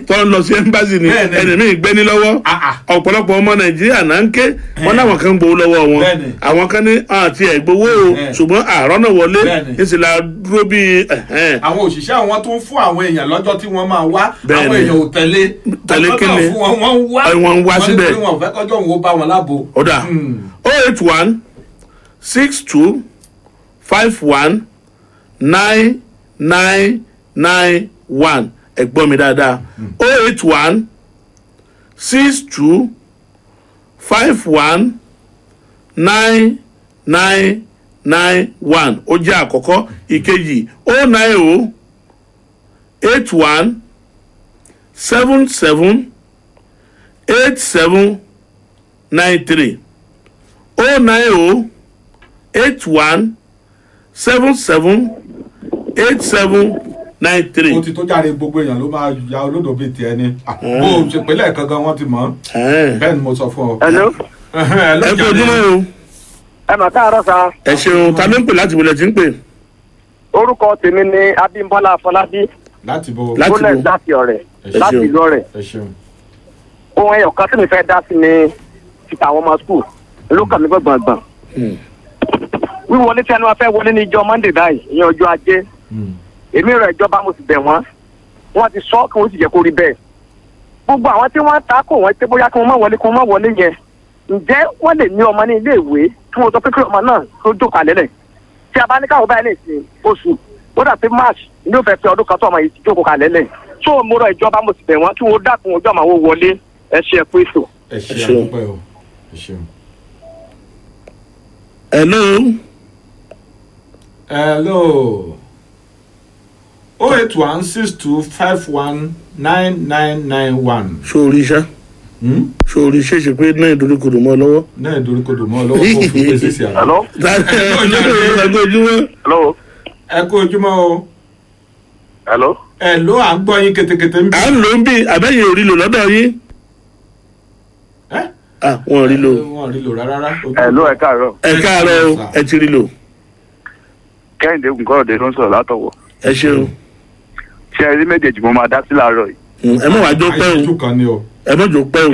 tó ń lọ sí ẹ́mbásì ni ẹnìmí gbẹ́ni lọ́wọ́ ọ̀pọ̀lọpọ̀ ọmọ nàìjíríà náà ń ké wọn láwọn kan ń gbowó lọ́wọ́ wọn àwọn kan ní àti ẹ̀gbowó o ṣùgbọ́n àárọ̀ náà wọlé níṣẹ́ la dúró bí. àwọn òṣìṣẹ́ àwọn tó ń fún àwọn èèyàn lọ́jọ́ tí wọ́n máa wá àwọn èèyàn ò tẹ̀lé kíni wọ́n ń wá síbẹ̀ wọ́n fẹ́ kọjọ́ òun ó bá wọn lábo. ọ̀dà 081 62 51 9991 ẹ̀gbọ́n mi dáadáa 081 62 51 9991 ó jẹ́ àkọ́kọ́ ìkejì 090 81 77 8793 090 81 77 8793. ó ti tó jáde gbogbo èèyàn ló máa ya olódò bíi tiẹ̀ ni bó o ṣe pé lẹ́ẹ̀kan gan wọ́n ti mọ̀ bẹ́ẹ̀ ni mo sọ fún ọ. hello. ẹ kú ojúmọ́ o. ẹ mà káàárọ̀ sa. ẹ ṣeun ta ló ń pè láti bolẹ̀ tí ń pè. orúkọ tèmi ni Abímbọ́lá Afọlábí. láti bo bólẹ̀ láti ọ̀rẹ̀ láti ìlú ọ̀rẹ̀. ohun ẹyọ kan tí mi fẹ́ dá sí ni títà àwọn ọmọ skul ló kàn mí gbọ̀ngbọ̀n. wíwọlé tí ẹni wá fẹ́ wọlé ní ìjọ Monday báyìí ìyẹn ọjọ́ ajé èmi rẹ̀ ìjọba mo sì bẹ̀ wọ́n ti sọ kí wọ́n sì jẹ́ kó rí bẹ́ẹ̀. gbogbo àwọn tí wọ́n ta kò wọ́n pé bóyá kí wọ́n má wọlé yẹn ǹjẹ́ wọ́n lè ní ọmọ ní ilé ìwé kí wọ́n sọ pé kí ọmọ náà tó jókòó àlẹ́lẹ̀ tí a bá ní káwọn báyìí lè sin oṣù ó dà pé March ní ó fẹ́ fi ọdún kan tó ọmọ yìí ti jókòó àlẹ́lẹ̀ tó mo rọ ìjọba mo sì bẹ̀ wọ́n kí wọ́n dákun ojú àmọ́ wọlé ẹ ṣe ẹ pé èso. ẹ ṣe àdúpẹ́ o ẹ ṣeun. hello 08162519991. sórí iṣẹ́ sórí iṣẹ́ ṣe pé náà ìdóríkodò mọ́ lọ́wọ́. náà ìdóríkodò mọ́ lọ́wọ́ kó fún pèsè sí àná. hello. ẹ kú ojúmọ́ o. hello. hello à ń gbọ́ yín ketekete ń bí. à ń lò ń bí àbẹ́yẹ ò rí lò lọ́dọ̀ yín. wọn ò rí lò. wọn ò rí lò rárá. hello ẹ káàárọ̀. ẹ káàárọ̀ o ẹ ti rí lò. Kẹ́hìndé Ògúnkọ̀rọ̀dé ló ń sọ̀rọ̀ látọ̀wọ̀. ẹ ṣeun. ṣe ẹ rí méjèèjì mo máa dá sí láàárọ̀ yìí. ẹ mọ̀ wá jó pẹ́ o ẹ mọ̀ jó pẹ́ o.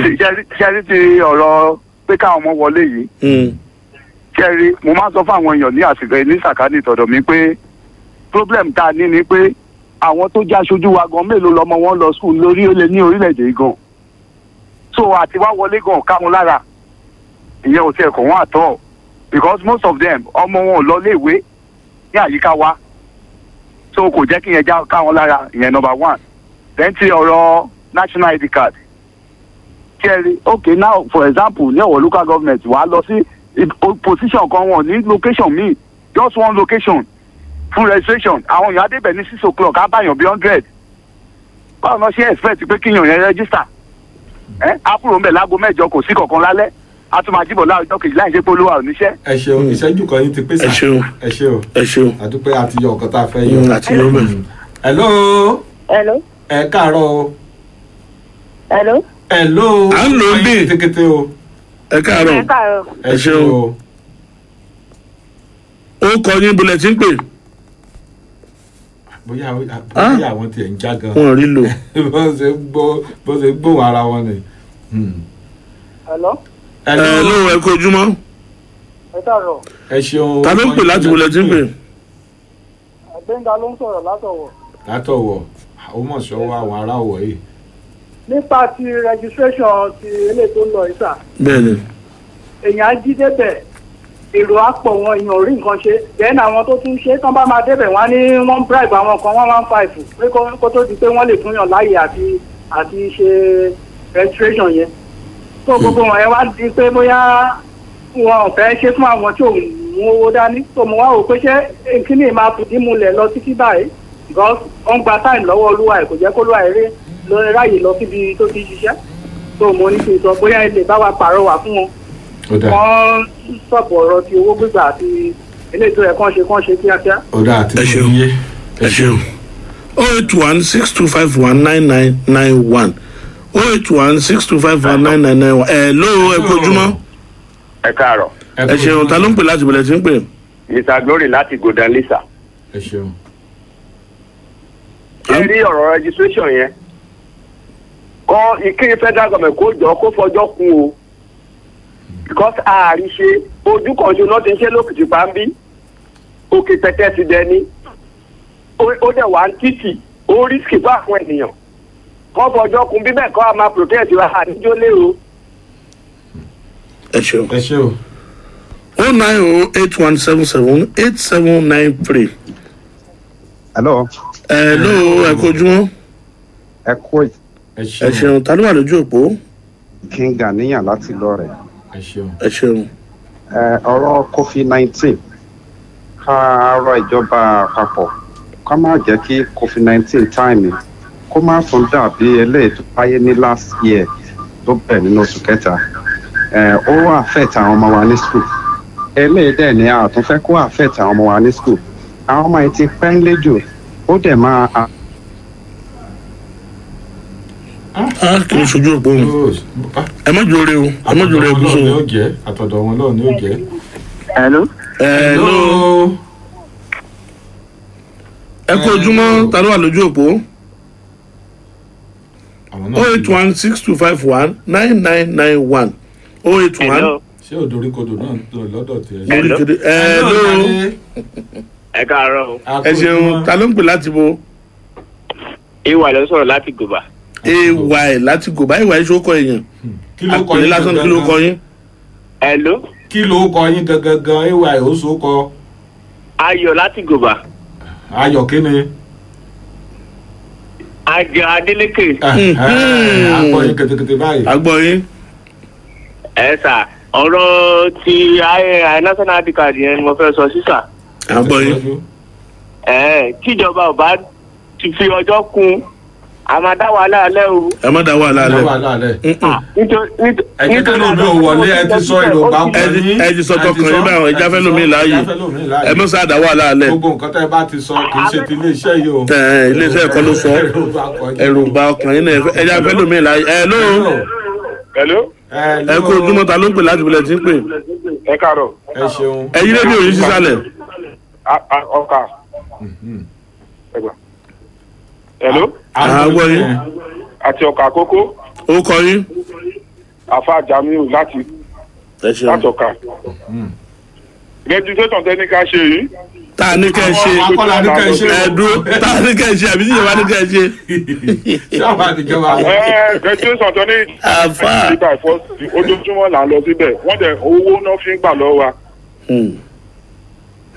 ṣe rí ti ọ̀rọ̀ pé káwọn ọmọ wọlé yìí. ṣe rí mo máa ń sọ fún àwọn èèyàn ní àsìkò ní sàkání ìtọ̀dọ̀ mi pé problem tá a ní ni pé àwọn tó jẹ́ aṣojú wa gan mélòó lọmọ wọn lọ skul lórí ó lé ní orílẹ̀-èdè gan. so àti wá wọlé gan káwọn lára ìyẹn ò tiẹ̀ kọ̀ wọ́n àtọ̀ because most of them ọmọ wọn ò lọ léèwé ní àyíká wa so kò jẹ́ kí yẹn já káwọn lára ìyẹn number one then ti ọ̀rọ̀ national id card kẹ́rì okay now for example ní ọ̀wọ̀ local government wàá lọ sí position kan wọn ní location míì just one location fún registration àwọn èèyàn adébẹ̀ ní 6 o'clock á báyàn bí 100 báwo náà ṣe expect pé kíyàn yẹn register àpòrò ń bẹ̀ láago 8 kò sí kankan lálẹ́ a tún máa jíbọ̀ láàjọ kejì láì ṣe pé olúwa ò níṣẹ́. ẹ ṣeun ìṣẹ́jú kan yín ti pèsè. ẹ ṣeun ẹ ṣeun ẹ ṣeun. àdúpẹ́ àti yọ ọ̀kan tá a fẹ́ yọ. àti yọ bẹ́ẹ̀. hello. hello. ẹ káàárọ̀ o. hello. hello. à ń lò ó bí kété o. ẹ káàárọ̀. ẹ káàárọ̀. ẹ ṣeun. ó kọ yín bulẹ̀ tí ń pè. bóyá àwọn tiẹ̀ ń já gan. wọn rí lò. bó ṣe gbóhùn ara wọn ni. hello. hello ẹ kú ojúmọ́. ẹ káàárọ̀. ẹ ṣeun. ta ló ń pè láti bulẹ̀ tí ń pè. Gbẹ́ngà ló ń sọ̀rọ̀ látọ̀wọ̀. látọ̀wọ̀ ó mọ̀ sọ́wọ́ àwọn ará ọ̀wọ̀ yìí. nípa ti registration ti eléyìí tó ń lọ ìsà. bẹ́ẹ̀ni. èèyàn á jí débẹ̀ èrò á pọ̀ wọn èèyàn ò rí nǹkan ṣe then àwọn tó tún ṣe tán bá máa débẹ̀ wọ́n á ní wọ́n bribe àwọn kan 115 pé kó tó di pé wọ́n lè fún yàn láàyè àti ṣe registration yẹn. tó gbogbo wọn yẹn wá di pé bóyá wọn ò fẹ́ ṣe fún àwọn tí ò mú owó dání tó mo wá wò pé ṣé kíní máa fìdí múlẹ̀ lọ títí báyìí because wọ́n gba time lọ́wọ́ olúwa ẹ̀ kò jẹ́ kó olúwa ẹ̀ rí lórí ráàyè lọ síbi tó ti ṣiṣẹ́ tó mo ní kí n sọ bóyá ilé bá wa pàrọwà fún wọn wọ́n sọ̀pọ̀ ọ̀rọ̀ ti owó gbígbà àti eléyìí tó yẹ kán ṣe kíákíá. ọ̀dà àti ìṣòye ẹ ṣeun 08162519991 08162519991 ẹ ló ẹ kojúmọ́. ẹ káàárọ̀. ẹ ṣeun ta ló ń pè láti bẹ̀rẹ̀ tí ń pè. mr glory láti godan lisa. ẹ ṣeun. ṣe rí ọ̀rọ̀ registration yẹn kọ́ ìkéde federal government kó jọ kó fọjọ́ kún o because ààrí ṣe ojú kan ṣe náà ti ń ṣe lókìtì pàmbí òkè tẹ́tẹ́ ti dẹni ó dẹ̀ wá ń títì ó rísìkì fún àwọn ènìyàn kọ́ fọjọ́ kún bíbẹ̀ kọ́ a máa protect wa àníjó lé o. ẹ ṣeun. ẹ ṣe o. 09081778793. hello. hello ẹ kojúmọ́. ẹ kó ẹ ṣeun ta ló wà lójú òpó. king ganiyan láti lọ rẹ. ẹ ṣeun. ọ̀rọ̀ covid-19 ká rọ ìjọba àpapọ̀ ká má jẹ́ kí covid-19 táìmì kó má tún dàbí eléyìí tó wáyé ní last year tó bẹ̀rẹ̀ nínú oṣù kẹta ó affect àwọn ọmọ wa ní school eléyìí dẹ̀ ni a tún fẹ́ kó affect àwọn ọmọ wa ní school àwọn ọmọ yìí ti pẹ́ ń léjò ó dẹ̀ máa. kì í ṣojú òpó mi ẹ má jòrè o ẹ má jòrè ẹgúsọ. àtọ̀dọ̀ wọn náà ni ó jẹ́. hello. hello. ẹ kú ojúmọ́ ta ló wà lójú òpó. 08162519991 081. ṣé òdoríkodò náà ń tọ̀ lọ́dọ̀ tẹ̀. hello. ẹ káàárọ̀. ẹ ṣeun ta ló ń pè láti bo. ìwà ló sọ̀rọ̀ láti gòbà. ay láti gòbá ay ṣó kọ èèyàn àpèlé lásán kí ló kọ yín. hello. kí ló kọ yín gangan ay ó so kọ. ayọ̀ láti gòbà. ayọ̀ kí ni. àjọ adélékè. àgbọ̀ yín kẹtẹkẹtẹ báyìí. àgbọ̀ yín. ẹ sà ọ̀rọ̀ ti national id card yẹn ni mo fẹ́ sọ sísà. àgbọ̀ yín. tíjọba ò bá ti fi ọjọ́ kún a máa dá wàhálà alẹ́ o. ẹ má dá wàhálà alẹ́. ẹ̀jẹ̀ kan ló ń wọlé ẹ ti sọ yorùbá kan ní. ẹ ti sọ tọkàn yín báwọn ẹja fẹ́ lómi láàyè ẹ mọ́ sáà dá wàhálà alẹ́. gbogbo nǹkan tẹ́ ẹ bá ti sọ kì í ṣe ti iléeṣẹ́ yìí o. iléeṣẹ́ ẹ̀kọ́ ló sọ ẹ̀rù bà ọkàn yín náà ẹja fẹ́ lómi láàyè. hello. ẹ kó ojúmọ́ ta ló ń pè láti bilẹ̀ tí ń pè. ẹ káàárọ̀. ẹ ṣeun. ẹ yí rédíò yìí sísàlẹ̀. ọkà. hello. àgbọ̀ yín. àti ọkà àkókò. ó kọ yín. àfa jamiu láti ọkà. registration tẹ́ ní ká ṣe yìí. tá a ní kẹ́ ẹ ṣe ẹ̀dúró tá a ní kẹ́ ẹ ṣe àbí tíjọba ní kẹ́ ẹ ṣe. registration tó ní ìgbà ìfọ́sí ojoojúmọ́ là ń lọ síbẹ̀ wọ́n dẹ̀ owó náà fi ń gbà lọ́wọ́ wa.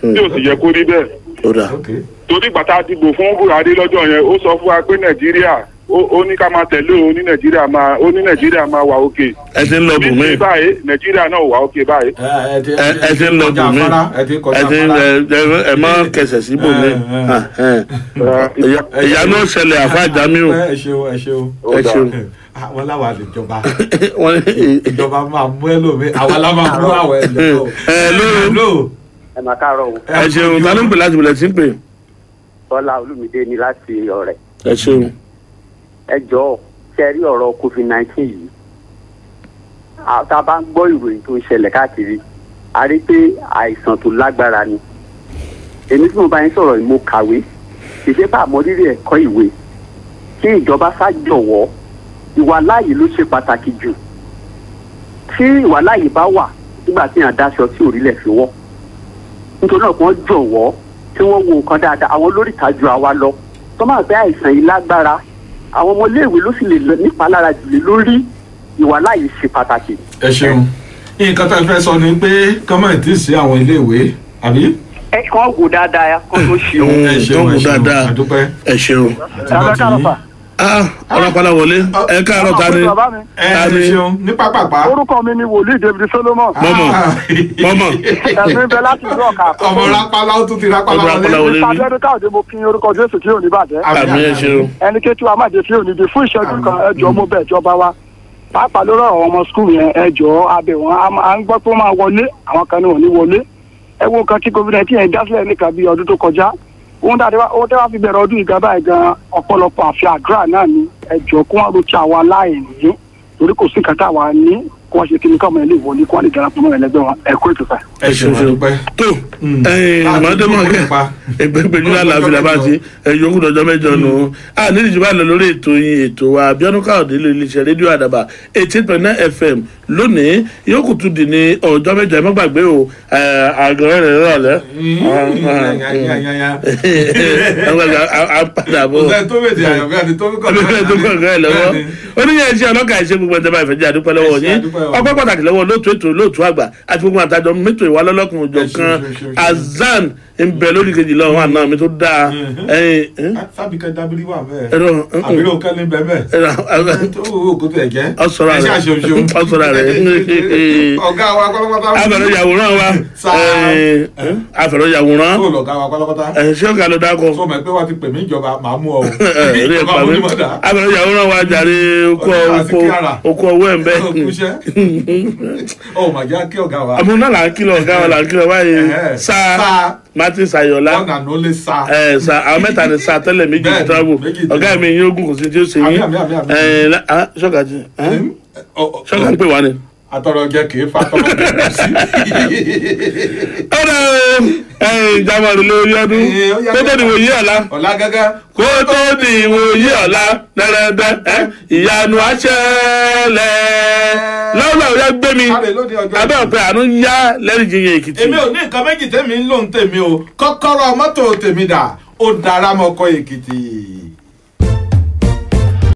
tí ò sì yẹ kó rí bẹ́ẹ̀. torí gbàtà dìbò fún buhari lọ́jọ́ yẹn ó sọ fún wa pé nàìjíríà ó ní ká máa tẹ̀lé o ní nàìjíríà máa wà òkè. ẹ ti ń lọ bùnmí. ní báyìí nàìjíríà náà wà òkè báyìí. ẹ ti ń lọ bùnmí ẹ má kẹsẹ̀ sí bùnmí. ìyá náà ṣẹlẹ̀ àfa jamiu. ẹ ṣeun. àwọn làwọn àlejọba ìjọba máa mú ẹlòmíì àwọn làwọn máa mú àwọn ẹlòmíì. ẹ máa káàárọ̀ o. ẹ ṣeun ta ló ń pè láti bilẹ̀ tí ń pè. tọ́lá olùmídé ni láti ọ̀rẹ́. ẹ ṣeun. ẹ jọ̀ọ́ ṣe rí ọ̀rọ̀ covid-19 yìí tá a bá ń gbọ́ ìròyìn tó ń ṣẹlẹ̀ káàkiri a rí pé àìsàn tó lágbára ni èmi tí mo bá yín sọ̀rọ̀ mo kàwé ìṣe bá àmọ́rírì ẹ̀kọ́ ìwé kí ìjọba ṣàjọwọ́ ìwàláàyè ló ṣe pàtàkì jù tí ìwàláàyè bá wà nígbà tí yàn dáṣọ tí òrílẹ̀ fi wọ́ nítorí náà wọ́n jọ̀wọ́ tí wọ́n wo nǹkan dáadáa àwọn olórí ìtajú àwa lọ tó máa bẹ́ àìsàn yìí lágbára àwọn ọmọléèwé ló sì lè nípa lára jùlọ lórí ìwàláàyè ṣe pàtàkì. ẹ ṣeun nǹkan tá a fẹ́ sọ ni pé kọ́mọ̀tì sí àwọn iléèwé àbí. ẹ kàn wò dáadáa kó tó ṣe o. ẹ ṣeun wò dáadáa ẹ ṣeun. ọlọ́pàá wọlé ẹ káàárọ̀ ta ni. ẹ ṣeun ní pápápá. orúkọ mi ni wòlíì david solomon. mọ́mọ́. ẹ̀sìn bẹ láti ìlú ọ̀kà. ọmọ rápálá ó tún ti rápálá wọlé. mr abẹ́rẹ́ káàdé mo kí orúkọ jésù kí òní bàjẹ́. àmì ẹ ṣeun. ẹni kéjú amáde fi òní di fún ìṣẹ́jú kan ẹjọ́ mo bẹ̀ jọba wa pàápàá lórí àwọn ọmọ skul yẹn ẹjọ́ abẹ wọn à ń gbọ́ pé ó máa wọlé àwọn kan ní wọn ní wọlé ẹ wo nǹkan tí covid-19 yẹn dásílẹ̀ nìkan bí ọdún tó kọjá ohun tí wọ́n fi bẹ̀rẹ̀ ọdún ìgbà báyìí gan ọ̀pọ̀lọpọ̀ àfi àdúrà náà ni ẹjọ́ kí wọ́n ro ti àwa aláìní torí kò sí nǹkan táwa ní kí wọ́n ṣe kí ni káwọn ilé ìwọlé kí wọ́n lè darapọ̀ mọ́ ẹlẹgbẹ́ wọn ẹ̀kọ́ ètò sá. ẹ ṣeun tó mọ̀ọ́dẹ́mọ̀ ẹgbẹ́gbẹ́jú aláàfin làbáṣe ẹ̀yọ́kù dọ̀jọ́ mẹ́jọ nù á nídìí ìjọba lọ lórí ètò yín ètò wa Abíọ́dún Káyọ̀dé lè iléeṣẹ́ rédíò Àdàbà 88.9 FM lónìí yòókù tún di ní ọjọ́ mẹ́jọ ẹ má gbàgbé o àgọ́rẹ́ rẹ̀ rọ̀lẹ́ àpàdàbọ̀ oníyẹn iṣẹ́ ọlọ́kà ìṣe gbogbo ẹ̀jẹ̀ bá ìfẹ́ jẹ́ àdúpẹ́ lọ́wọ́ yín ọpẹ́ pàtàkì lọ́wọ́ lóòtú ètò lóòtú àgbà àti gbogbo àtàjọ mẹ́tò ìwà lọ́lọ́kùnrin òjò kan Azan ń bẹ lórí kejì lọ́wọ́ àná mi tó dáa. sábìkẹ́ dábìlì wà bẹ́ẹ̀ àbílẹ̀ òkè ní bẹ́ẹ̀ bẹ́ẹ̀ tó kó tó ẹ̀ jẹ́ ọ̀sọ̀rọ̀ rẹ̀ ọ̀gá wa pátápátá. àfẹ̀rẹ̀ yàwòrán wa àfẹ̀rẹ̀ yàwòrán tó lọ̀gá wa pátápátá. ṣé ọ̀gá ló dákọ̀. sọ ma pé wàá ti pè mí ìjọba màá mú ọ o. àfẹ̀rẹ̀ yàwòrán wa jàre okó ọwọ́ ẹ̀ ń bẹ́. ọ mà já kí ọ̀gá wa. àmọ́ náà là ń kìlọ̀ ọ̀gá wa là ń kìlọ̀ báyìí sáà Martin Sayola ọ̀nà ló lè sa. sa àwọn mẹ́ta ni sa tẹ́lẹ̀ méjì ti travel ọ̀gá mi yín ogun kò sí tí ó ṣe yín ṣọ́gà jí ṣọ́gà ń pè wá ni. atọrọ jẹ kì í fa tọrọ jẹ sí. ọ̀rọ̀ ìjàmbá rẹ̀ lórí ọdún kó tó di wòye ọ̀la ọ̀la gángan kó tó di wòye ọ̀la lẹ́rẹ̀ẹ́dẹ́ ìyanu àṣẹlẹ̀ lọ́wọ́ ọ̀yá gbé mi abẹ́ ọ̀pẹ àánú yá lẹ́rìí jiyàn Èkìtì. èmi ò ní nǹkan méjì tèmi ń lò ń tèmi o kọ́kọ́rọ́ mọ́tò tèmi dà ó dára mọ́kọ́ Èkìtì.